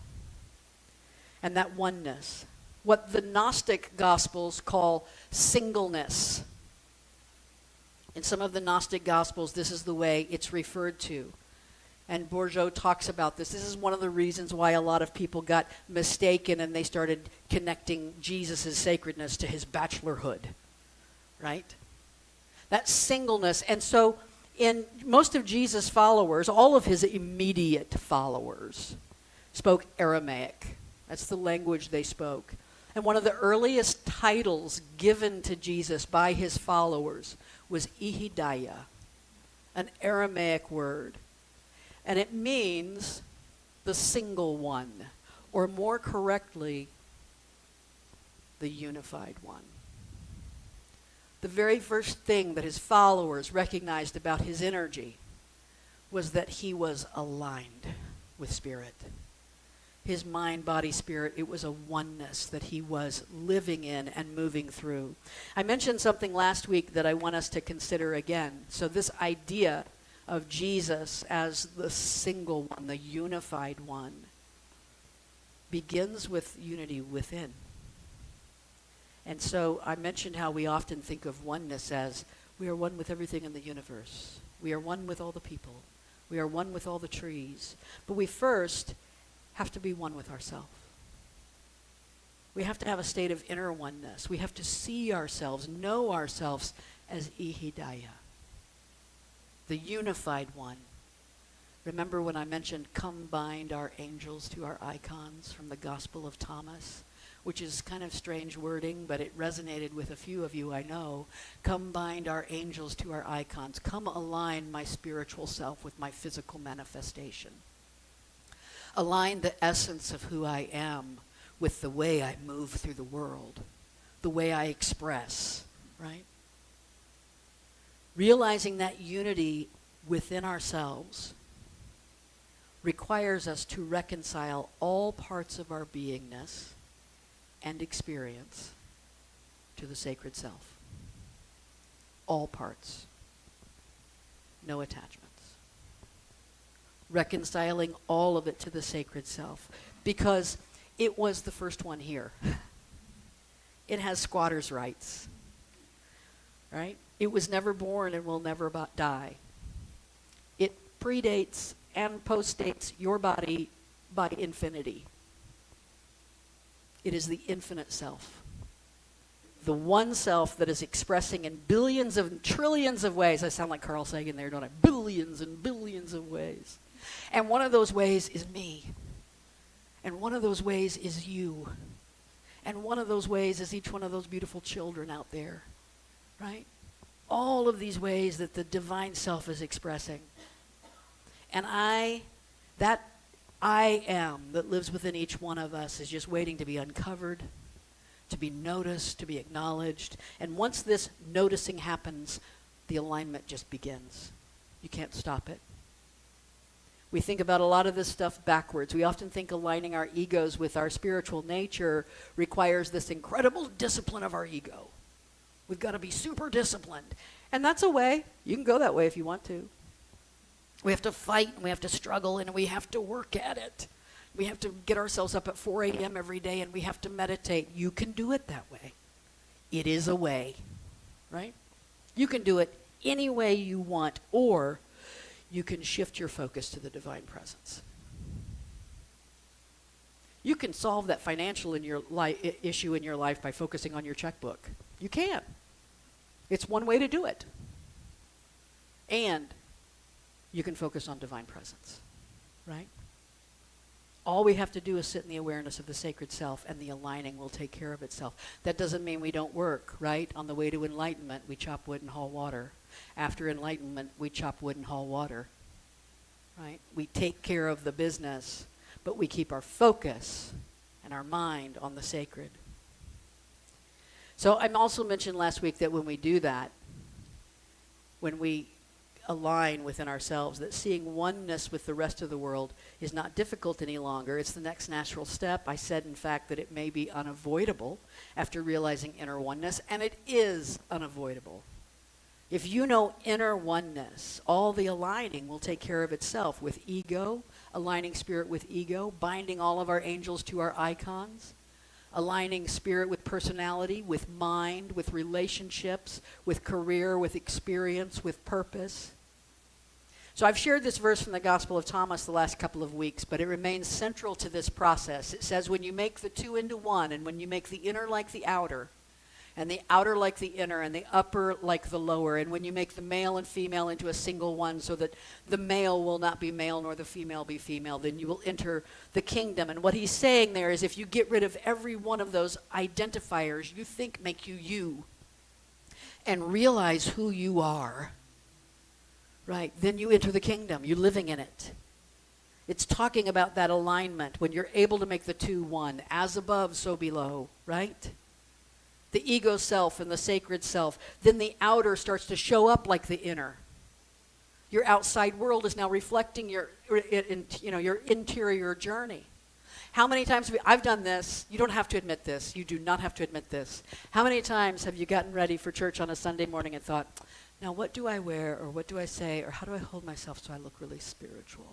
And that oneness, what the Gnostic Gospels call singleness. In some of the Gnostic Gospels, this is the way it's referred to. And Bourgeot talks about this. This is one of the reasons why a lot of people got mistaken and they started connecting Jesus' sacredness to his bachelorhood. Right? That singleness. And so in most of Jesus' followers, all of his immediate followers spoke Aramaic. That's the language they spoke. And one of the earliest titles given to Jesus by his followers was Ihidaya, an Aramaic word. And it means the single one, or more correctly, the unified one. The very first thing that his followers recognized about his energy was that he was aligned with Spirit. His mind, body, spirit, it was a oneness that he was living in and moving through. I mentioned something last week that I want us to consider again. So this idea of Jesus as the single one, the unified one, begins with unity within. And so I mentioned how we often think of oneness as we are one with everything in the universe. We are one with all the people. We are one with all the trees. But we first have to be one with ourselves. We have to have a state of inner oneness. We have to see ourselves, know ourselves as Ihidaya, the unified one. Remember when I mentioned come bind our angels to our icons from the Gospel of Thomas? Which is kind of strange wording, but it resonated with a few of you I know. Come bind our angels to our icons. Come align my spiritual self with my physical manifestation. Align the essence of who I am with the way I move through the world, the way I express, right? Realizing that unity within ourselves requires us to reconcile all parts of our beingness and experience to the sacred self. All parts. No attachments. Reconciling all of it to the sacred self. Because it was the first one here. It has squatter's rights. Right? It was never born and will never die. It predates and postdates your body by infinity. It is the infinite self, the one self that is expressing in billions and trillions of ways. I sound like Carl Sagan there, don't I? Billions and billions of ways. And one of those ways is me. And one of those ways is you. And one of those ways is each one of those beautiful children out there, right? All of these ways that the divine self is expressing. And that I am that lives within each one of us is just waiting to be uncovered, to be noticed, to be acknowledged. And once this noticing happens, the alignment just begins. You can't stop it. We think about a lot of this stuff backwards. We often think aligning our egos with our spiritual nature requires this incredible discipline of our ego. We've got to be super disciplined. And that's a way. You can go that way if you want to. We have to fight, and we have to struggle, and we have to work at it. We have to get ourselves up at 4 a.m. every day, and we have to meditate. You can do it that way. It is a way, right? You can do it any way you want, or you can shift your focus to the divine presence. You can solve that financial issue in your life by focusing on your checkbook. You can. It's one way to do it. And you can focus on divine presence, right? All we have to do is sit in the awareness of the sacred self, and the aligning will take care of itself. That doesn't mean we don't work, right? On the way to enlightenment, we chop wood and haul water. After enlightenment, we chop wood and haul water, right? We take care of the business, but we keep our focus and our mind on the sacred. So I also mentioned last week that when we do that, when we align within ourselves, that seeing oneness with the rest of the world is not difficult any longer. It's the next natural step. I said, in fact, that it may be unavoidable after realizing inner oneness, and it is unavoidable. If you know inner oneness, all the aligning will take care of itself with ego, aligning spirit with ego, binding all of our angels to our icons, aligning spirit with personality, with mind, with relationships, with career, with experience, with purpose. So I've shared this verse from the Gospel of Thomas the last couple of weeks, but it remains central to this process. It says, when you make the two into one, and when you make the inner like the outer, and the outer like the inner, and the upper like the lower, and when you make the male and female into a single one, so that the male will not be male nor the female be female, then you will enter the kingdom. And what he's saying there is, if you get rid of every one of those identifiers you think make you you, and realize who you are, right, then you enter the kingdom. You're living in it. It's talking about that alignment, when you're able to make the two one, as above, so below, right? The ego self and the sacred self. Then the outer starts to show up like the inner. Your outside world is now reflecting your interior journey. How many times I've done this? You don't have to admit this. You do not have to admit this. How many times have you gotten ready for church on a Sunday morning and thought, now what do I wear, or what do I say, or how do I hold myself so I look really spiritual?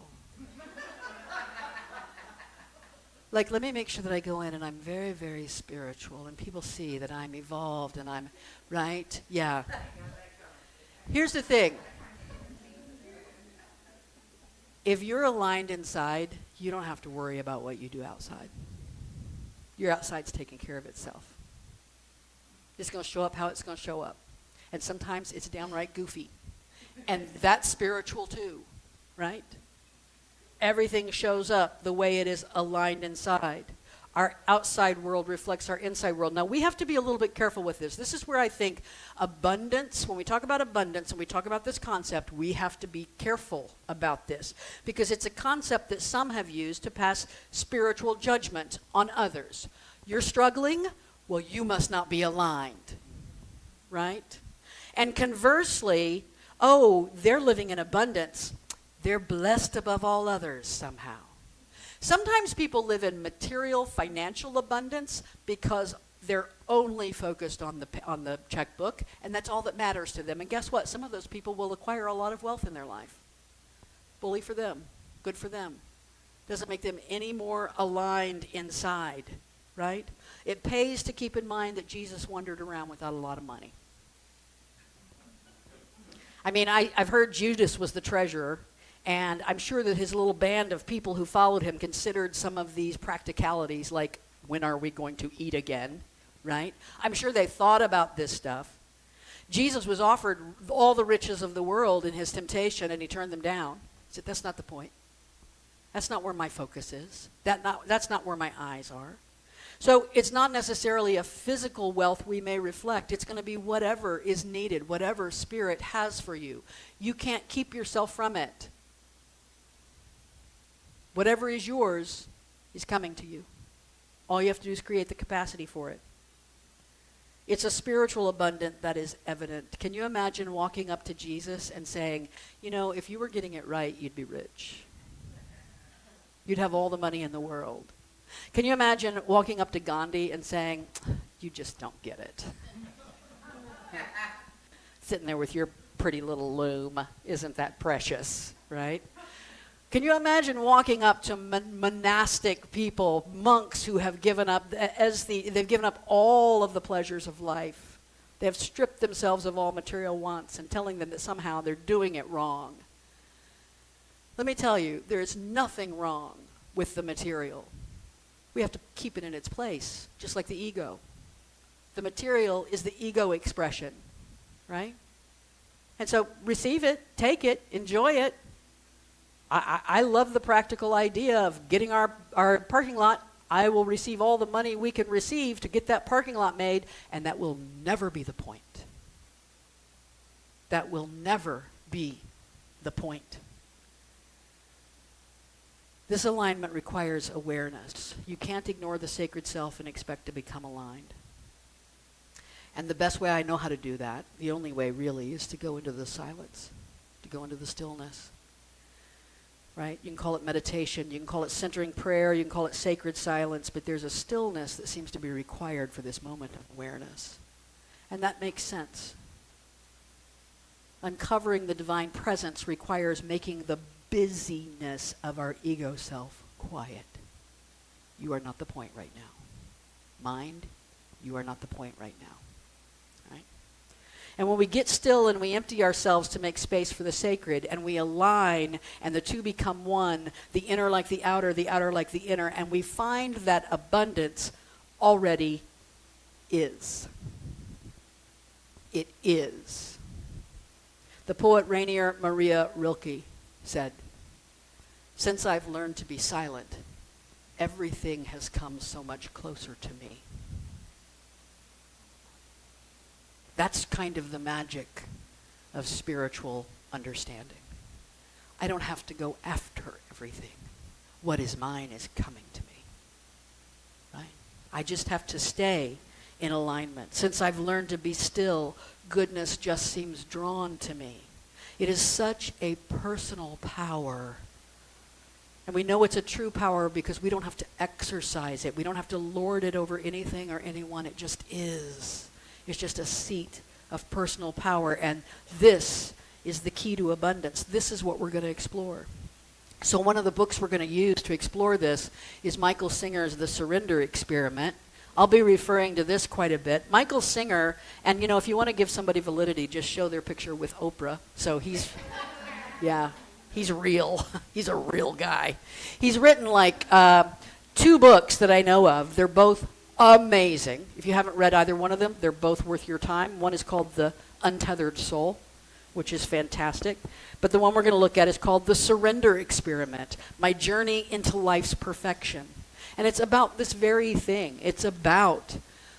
Like, let me make sure that I go in and I'm very, very spiritual, and people see that I'm evolved and I'm, right? Yeah. Here's the thing. If you're aligned inside, you don't have to worry about what you do outside. Your outside's taking care of itself. It's going to show up how it's going to show up. And sometimes it's downright goofy. And that's spiritual too, right? Everything shows up the way it is aligned inside. Our outside world reflects our inside world. Now, we have to be a little bit careful with this. This is where I think abundance, when we talk about abundance and we talk about this concept, we have to be careful about this, because it's a concept that some have used to pass spiritual judgment on others. You're struggling? Well, you must not be aligned, right? And conversely, oh, they're living in abundance. They're blessed above all others somehow. Sometimes people live in material, financial abundance because they're only focused on the checkbook, and that's all that matters to them. And guess what? Some of those people will acquire a lot of wealth in their life. Bully for them. Good for them. Doesn't make them any more aligned inside, right? It pays to keep in mind that Jesus wandered around without a lot of money. I mean, I've heard Judas was the treasurer, and I'm sure that his little band of people who followed him considered some of these practicalities, like, when are we going to eat again, right? I'm sure they thought about this stuff. Jesus was offered all the riches of the world in his temptation, and he turned them down. He said, that's not the point. That's not where my focus is. That's not where my eyes are. So it's not necessarily a physical wealth we may reflect. It's going to be whatever is needed, whatever Spirit has for you. You can't keep yourself from it. Whatever is yours is coming to you. All you have to do is create the capacity for it. It's a spiritual abundance that is evident. Can you imagine walking up to Jesus and saying, you know, if you were getting it right, you'd be rich. You'd have all the money in the world. Can you imagine walking up to Gandhi and saying, you just don't get it? Sitting there with your pretty little loom. Isn't that precious, right? Can you imagine walking up to monastic people, monks who have given up, they've given up all of the pleasures of life. They have stripped themselves of all material wants and telling them that somehow they're doing it wrong. Let me tell you, there is nothing wrong with the material. We have to keep it in its place, just like the ego. The material is the ego expression, right? And so receive it, take it, enjoy it. I love the practical idea of getting our parking lot. I will receive all the money we can receive to get that parking lot made, and that will never be the point. That will never be the point. This alignment requires awareness. You can't ignore the sacred self and expect to become aligned. And the best way I know how to do that, the only way really, is to go into the silence, to go into the stillness. Right? You can call it meditation, you can call it centering prayer, you can call it sacred silence, but there's a stillness that seems to be required for this moment of awareness. And that makes sense. Uncovering the divine presence requires making the busyness of our ego self quiet. You are not the point right now. Mind, you are not the point right now. Right? And when we get still and we empty ourselves to make space for the sacred, and we align, and the two become one, the inner like the outer like the inner, and we find that abundance already is. It is. The poet Rainier Maria Rilke said, "Since I've learned to be silent, everything has come so much closer to me." That's kind of the magic of spiritual understanding. I don't have to go after everything. What is mine is coming to me. Right? I just have to stay in alignment. Since I've learned to be still, goodness just seems drawn to me. It is such a personal power. And we know it's a true power because we don't have to exercise it. We don't have to lord it over anything or anyone. It just is. It's just a seat of personal power. And this is the key to abundance. This is what we're going to explore. So one of the books we're going to use to explore this is Michael Singer's The Surrender Experiment. I'll be referring to this quite a bit. Michael Singer, and you know, if you want to give somebody validity, just show their picture with Oprah. So he's, yeah, he's real. He's a real guy. He's written like 2 books that I know of. They're both amazing. If you haven't read either one of them, they're both worth your time. One is called The Untethered Soul, which is fantastic. But the one we're going to look at is called The Surrender Experiment, My Journey into Life's Perfection. And it's about this very thing. It's about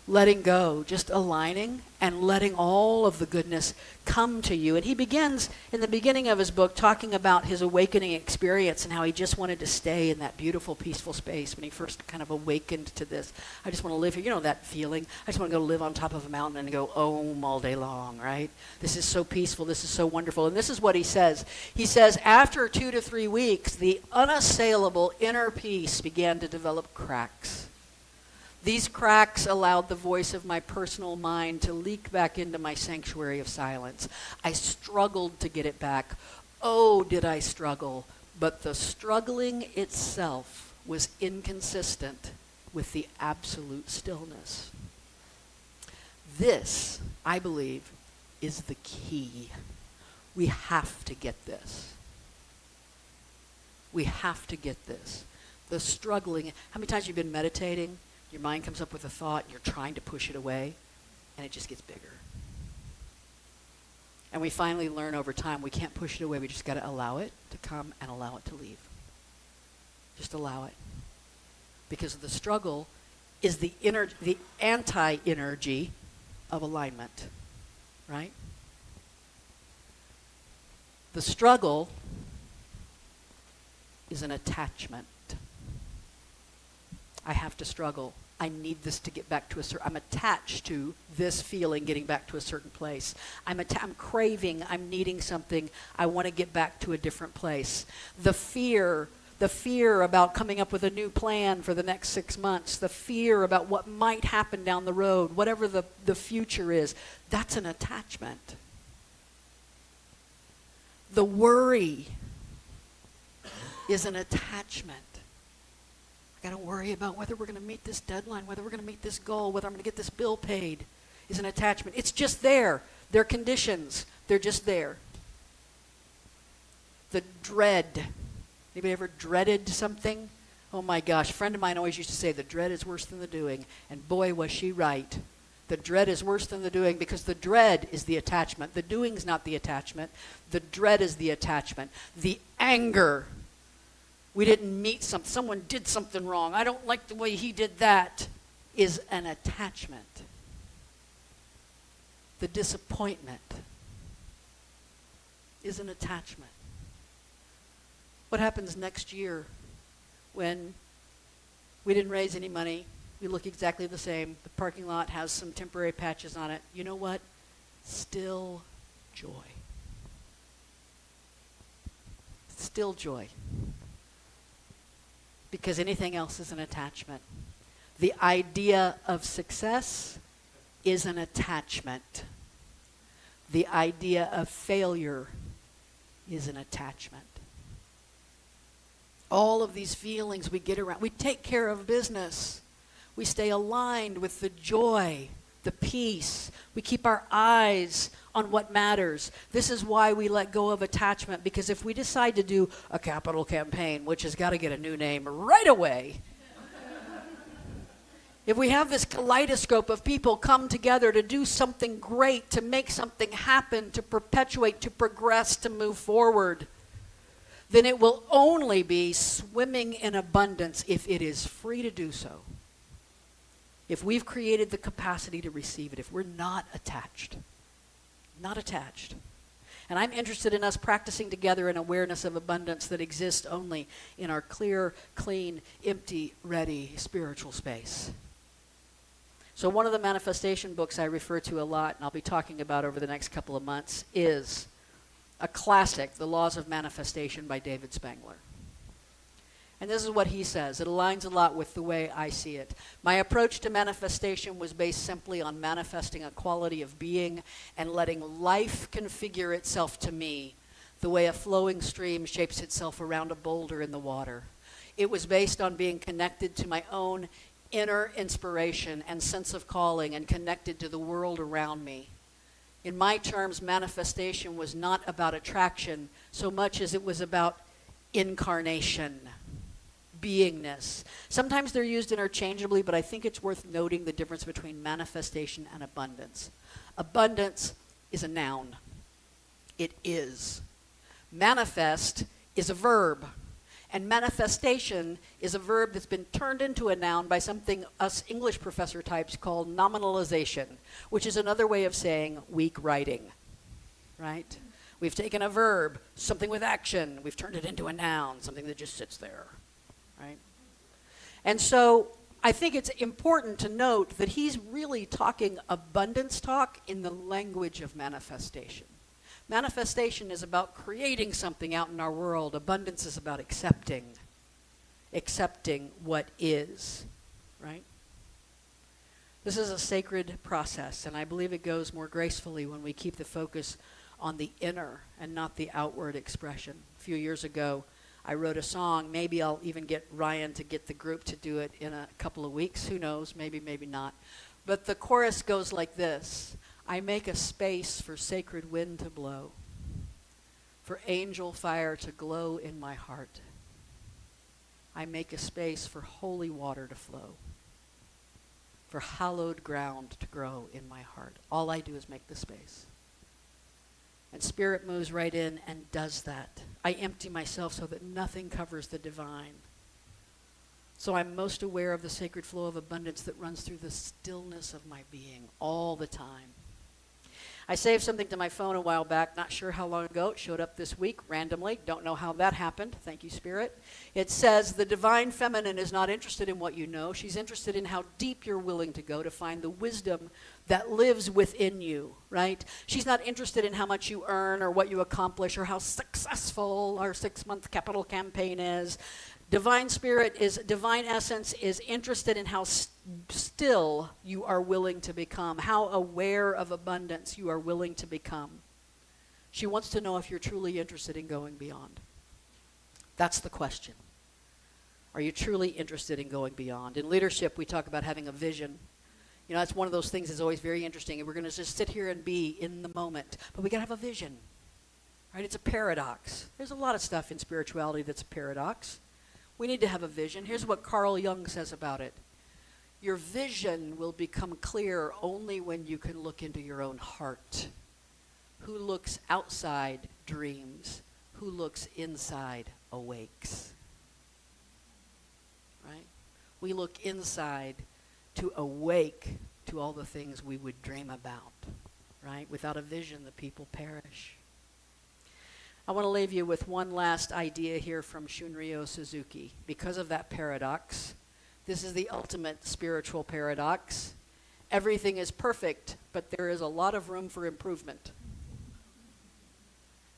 letting go, just aligning and letting all of the goodness come to you. And he begins in the beginning of his book talking about his awakening experience and how he just wanted to stay in that beautiful, peaceful space when he first kind of awakened to this. I just want to live here. You know that feeling? I just want to go live on top of a mountain and go om all day long, right? This is so peaceful. This is so wonderful. And this is what he says. He says, after 2 to 3 weeks, the unassailable inner peace began to develop cracks. These cracks allowed the voice of my personal mind to leak back into my sanctuary of silence. I struggled to get it back. Oh, did I struggle. But the struggling itself was inconsistent with the absolute stillness. This, I believe, is the key. We have to get this. We have to get this. The struggling. How many times have you been meditating? Your mind comes up with a thought, and you're trying to push it away, and it just gets bigger. And we finally learn over time we can't push it away. We just got to allow it to come and allow it to leave. Just allow it. Because the struggle is the anti-energy of alignment, right? The struggle is an attachment. I have to struggle. I need this to get back to a certain, I'm attached to this feeling getting back to a certain place. I'm craving, I'm needing something. I want to get back to a different place. The fear about coming up with a new plan for the next 6 months, the fear about what might happen down the road, whatever the future is, that's an attachment. The worry is an attachment. I got to worry about whether we're going to meet this deadline, whether we're going to meet this goal, whether I'm going to get this bill paid, is an attachment. It's just there. They're conditions. They're just there. The dread. Anybody ever dreaded something? Oh my gosh, a friend of mine always used to say the dread is worse than the doing, and boy was she right. The dread is worse than the doing because the dread is the attachment. The doing's not the attachment. The dread is the attachment. The anger. We didn't meet something. Someone did something wrong. I don't like the way he did that, is an attachment. The disappointment is an attachment. What happens next year when we didn't raise any money? We look exactly the same. The parking lot has some temporary patches on it. You know what? Still joy. Still joy. Because anything else is an attachment. The idea of success is an attachment. The idea of failure is an attachment. All of these feelings we get around, we take care of business. We stay aligned with the joy, the peace. We keep our eyes on what matters. This is why we let go of attachment, because if we decide to do a capital campaign, which has got to get a new name right away, if we have this kaleidoscope of people come together to do something great, to make something happen, to perpetuate, to progress, to move forward, then it will only be swimming in abundance if it is free to do so. If we've created the capacity to receive it, if we're not attached. Not attached. And I'm interested in us practicing together an awareness of abundance that exists only in our clear, clean, empty, ready spiritual space. So one of the manifestation books I refer to a lot, and I'll be talking about over the next couple of months, is a classic, The Laws of Manifestation by David Spangler. And this is what he says. It aligns a lot with the way I see it. My approach to manifestation was based simply on manifesting a quality of being and letting life configure itself to me the way a flowing stream shapes itself around a boulder in the water. It was based on being connected to my own inner inspiration and sense of calling and connected to the world around me. In my terms, manifestation was not about attraction so much as it was about incarnation. Beingness. Sometimes they're used interchangeably, but I think it's worth noting the difference between manifestation and abundance. Abundance is a noun. It is. Manifest is a verb. And manifestation is a verb that's been turned into a noun by something us English professor types call nominalization, which is another way of saying weak writing, right? We've taken a verb, something with action, we've turned it into a noun, something that just sits there. Right? And so I think it's important to note that he's really talking abundance talk in the language of manifestation. Manifestation is about creating something out in our world. Abundance is about accepting what is, right? This is a sacred process, and I believe it goes more gracefully when we keep the focus on the inner and not the outward expression. A few years ago, I wrote a song. Maybe I'll even get Ryan to get the group to do it in a couple of weeks. Who knows? Maybe, maybe not. But the chorus goes like this. I make a space for sacred wind to blow, for angel fire to glow in my heart. I make a space for holy water to flow. for hallowed ground to grow in my heart. All I do is make the space. And Spirit moves right in and does that. I empty myself so that nothing covers the divine. So I'm most aware of the sacred flow of abundance that runs through the stillness of my being all the time. I saved something to my phone a while back, not sure how long ago. It showed up this week randomly. Don't know how that happened. Thank you, Spirit. It says, the divine feminine is not interested in what you know. She's interested in how deep you're willing to go to find the wisdom that lives within you, right? She's not interested in how much you earn or what you accomplish or how successful our 6-month capital campaign is. Divine essence is interested in how still you are willing to become, how aware of abundance you are willing to become. She wants to know if you're truly interested in going beyond. That's the question. Are you truly interested in going beyond? In leadership, we talk about having a vision. You know, that's one of those things that's always very interesting. And we're going to just sit here and be in the moment. But we got to have a vision. Right? It's a paradox. There's a lot of stuff in spirituality that's a paradox. We need to have a vision. Here's what Carl Jung says about it. Your vision will become clear only when you can look into your own heart. Who looks outside dreams. Who looks inside awakes. Right? We look inside to awake to all the things we would dream about. Right? Without a vision, the people perish. I want to leave you with one last idea here from Shunryo Suzuki. Because of that paradox, this is the ultimate spiritual paradox. Everything is perfect, but there is a lot of room for improvement.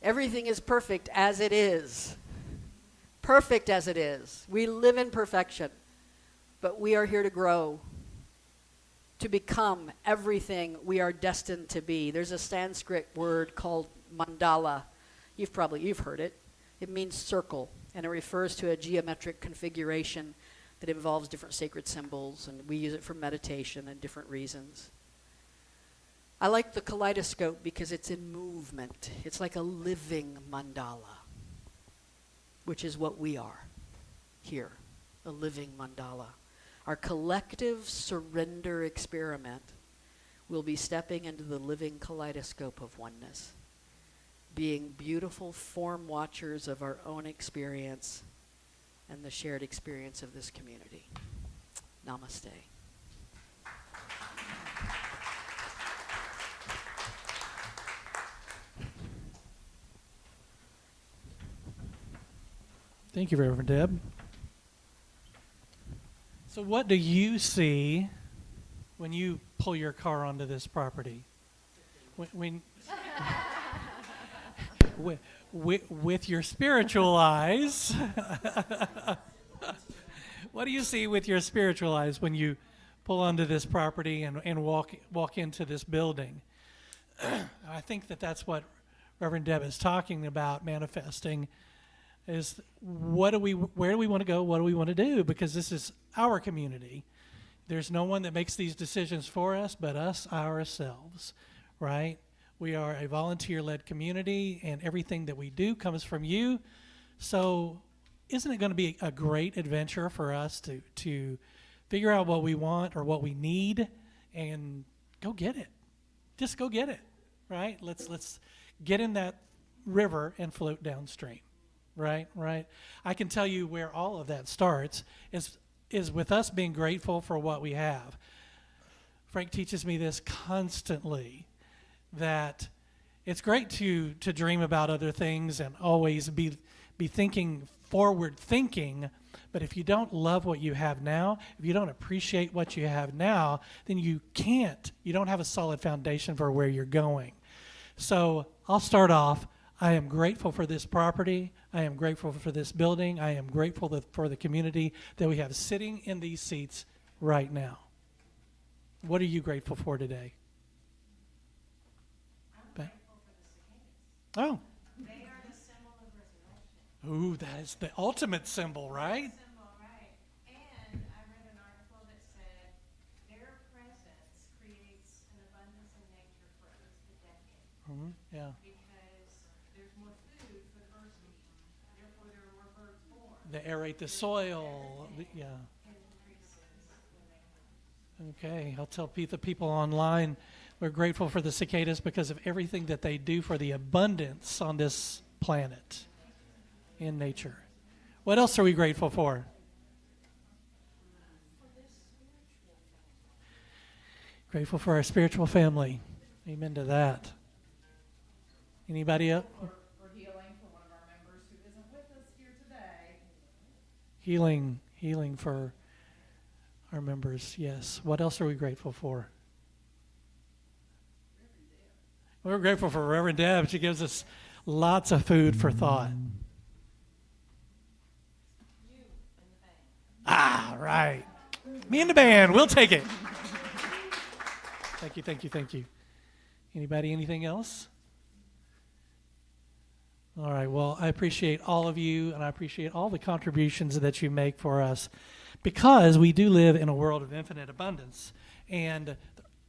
Everything is perfect as it is. Perfect as it is. We live in perfection, but we are here to grow, to become everything we are destined to be. There's a Sanskrit word called mandala. You've heard it. It means circle, and it refers to a geometric configuration that involves different sacred symbols, and we use it for meditation and different reasons. I like the kaleidoscope because it's in movement. It's like a living mandala, which is what we are here, a living mandala. Our collective surrender experiment will be stepping into the living kaleidoscope of oneness, being beautiful form watchers of our own experience and the shared experience of this community. Namaste. Thank you, Reverend Deb. So what do you see when you pull your car onto this property? When with your spiritual eyes, what do you see with your spiritual eyes when you pull onto this property and walk into this building? I think that's what Reverend Deb is talking about, manifesting, is where do we want to go, what do we want to do, because this is our community. There's no one that makes these decisions for us but us ourselves, right? We are a volunteer-led community, and everything that we do comes from you. So isn't it going to be a great adventure for us to figure out what we want or what we need and go get it? Just go get it, right? Let's get in that river and float downstream, right? I can tell you where all of that starts is with us being grateful for what we have. Frank teaches me this constantly, that it's great to dream about other things and always be thinking forward thinking, but if you don't love what you have now, if you don't appreciate what you have now, then you don't have a solid foundation for where you're going. So I'll start off. I am grateful for this property. I am grateful for this building. I am grateful for the community that we have sitting in these seats right now. What are you grateful for today? Oh. They are the symbol of resurrection. Ooh, that is the ultimate symbol, right? Symbol, right. And I read an article that said their presence creates an abundance in nature for at least a decade. Mm-hmm. Yeah. Because there's more food for the birds to eat. Therefore, there are more birds born. They aerate the soil. Yeah. It increases when they Okay, I'll tell the people online we're grateful for the cicadas because of everything that they do for the abundance on this planet in nature. What else are we grateful for? Grateful for our spiritual family. Amen to that. Anybody else? For healing for one of our members who isn't with us here today. Healing for our members, yes. What else are we grateful for? We're grateful for Reverend Deb. She gives us lots of food for thought. Ah, right. Me and the band, we'll take it. Thank you. Anybody, anything else? All right, well, I appreciate all of you, and I appreciate all the contributions that you make for us, because we do live in a world of infinite abundance. And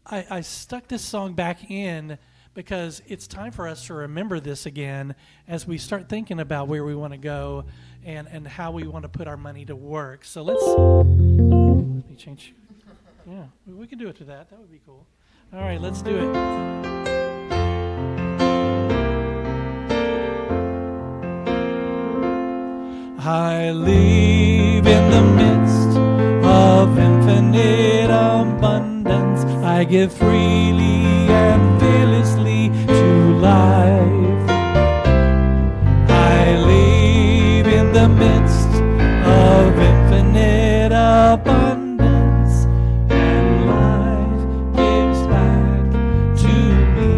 I stuck this song back in because it's time for us to remember this again as we start thinking about where we want to go and how we want to put our money to work. So let me change. Yeah, we can do it to that. That would be cool. All right, let's do it. I live in the midst of infinite abundance. I give freely and fearlessly to life. I live in the midst of infinite abundance, and life gives back to me.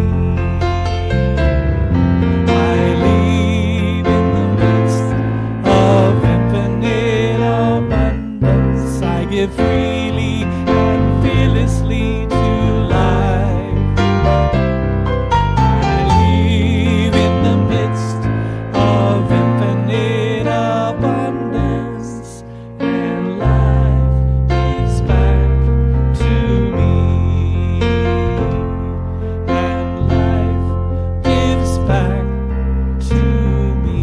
I live in the midst of infinite abundance. I give freely and fearlessly to life. I live in the midst of infinite abundance, and life gives back to me. And life gives back to me.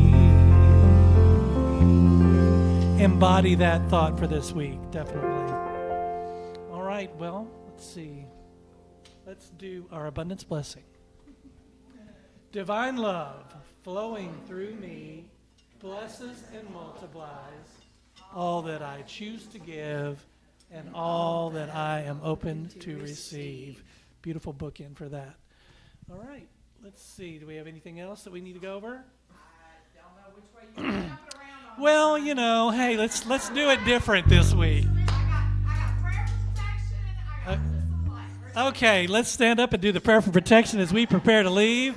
Embody that thought for this week, definitely. All right, well, let's see. Let's do our abundance blessing. Divine love flowing through me blesses and multiplies all that I choose to give and all that I am open to receive. Beautiful bookend for that. All right, let's see. Do we have anything else that we need to go over? I don't know which way you jump it around on. Well, you know, hey, let's do it different this week. I got prayer for protection. I got some light. Okay, let's stand up and do the prayer for protection as we prepare to leave.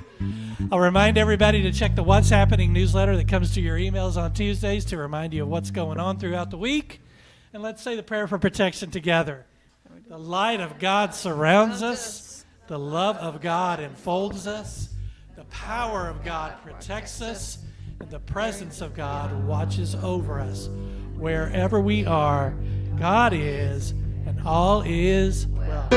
I'll remind everybody to check the What's Happening newsletter that comes to your emails on Tuesdays to remind you of what's going on throughout the week. And let's say the prayer for protection together. The light of God surrounds us. The love of God enfolds us. The power of God protects us. And the presence of God watches over us. Wherever we are, God is, and all is well.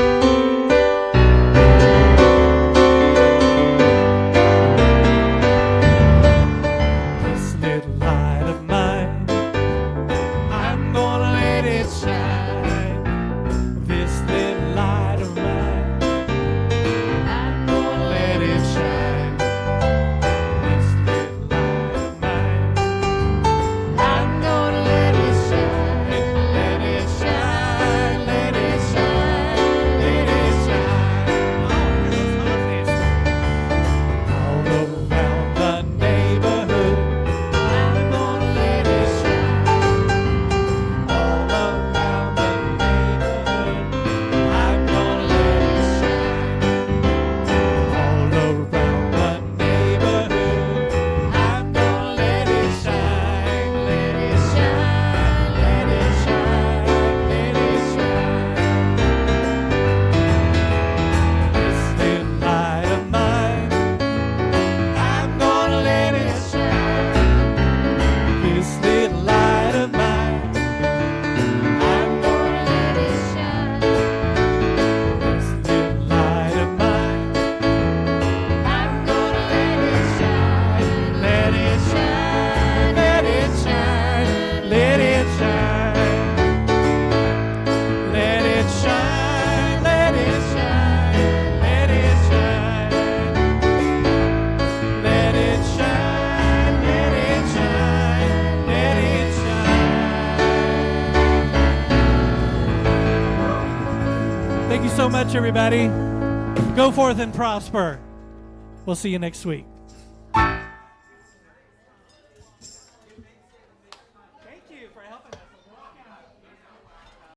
This little light of mine, I'm gonna let it shine. This little light of mine, I'm gonna let it shine. This little light of mine, I'm gonna let it shine. Let it shine, let it shine, let it Thank you so much, everybody. Go forth and prosper. We'll see you next week.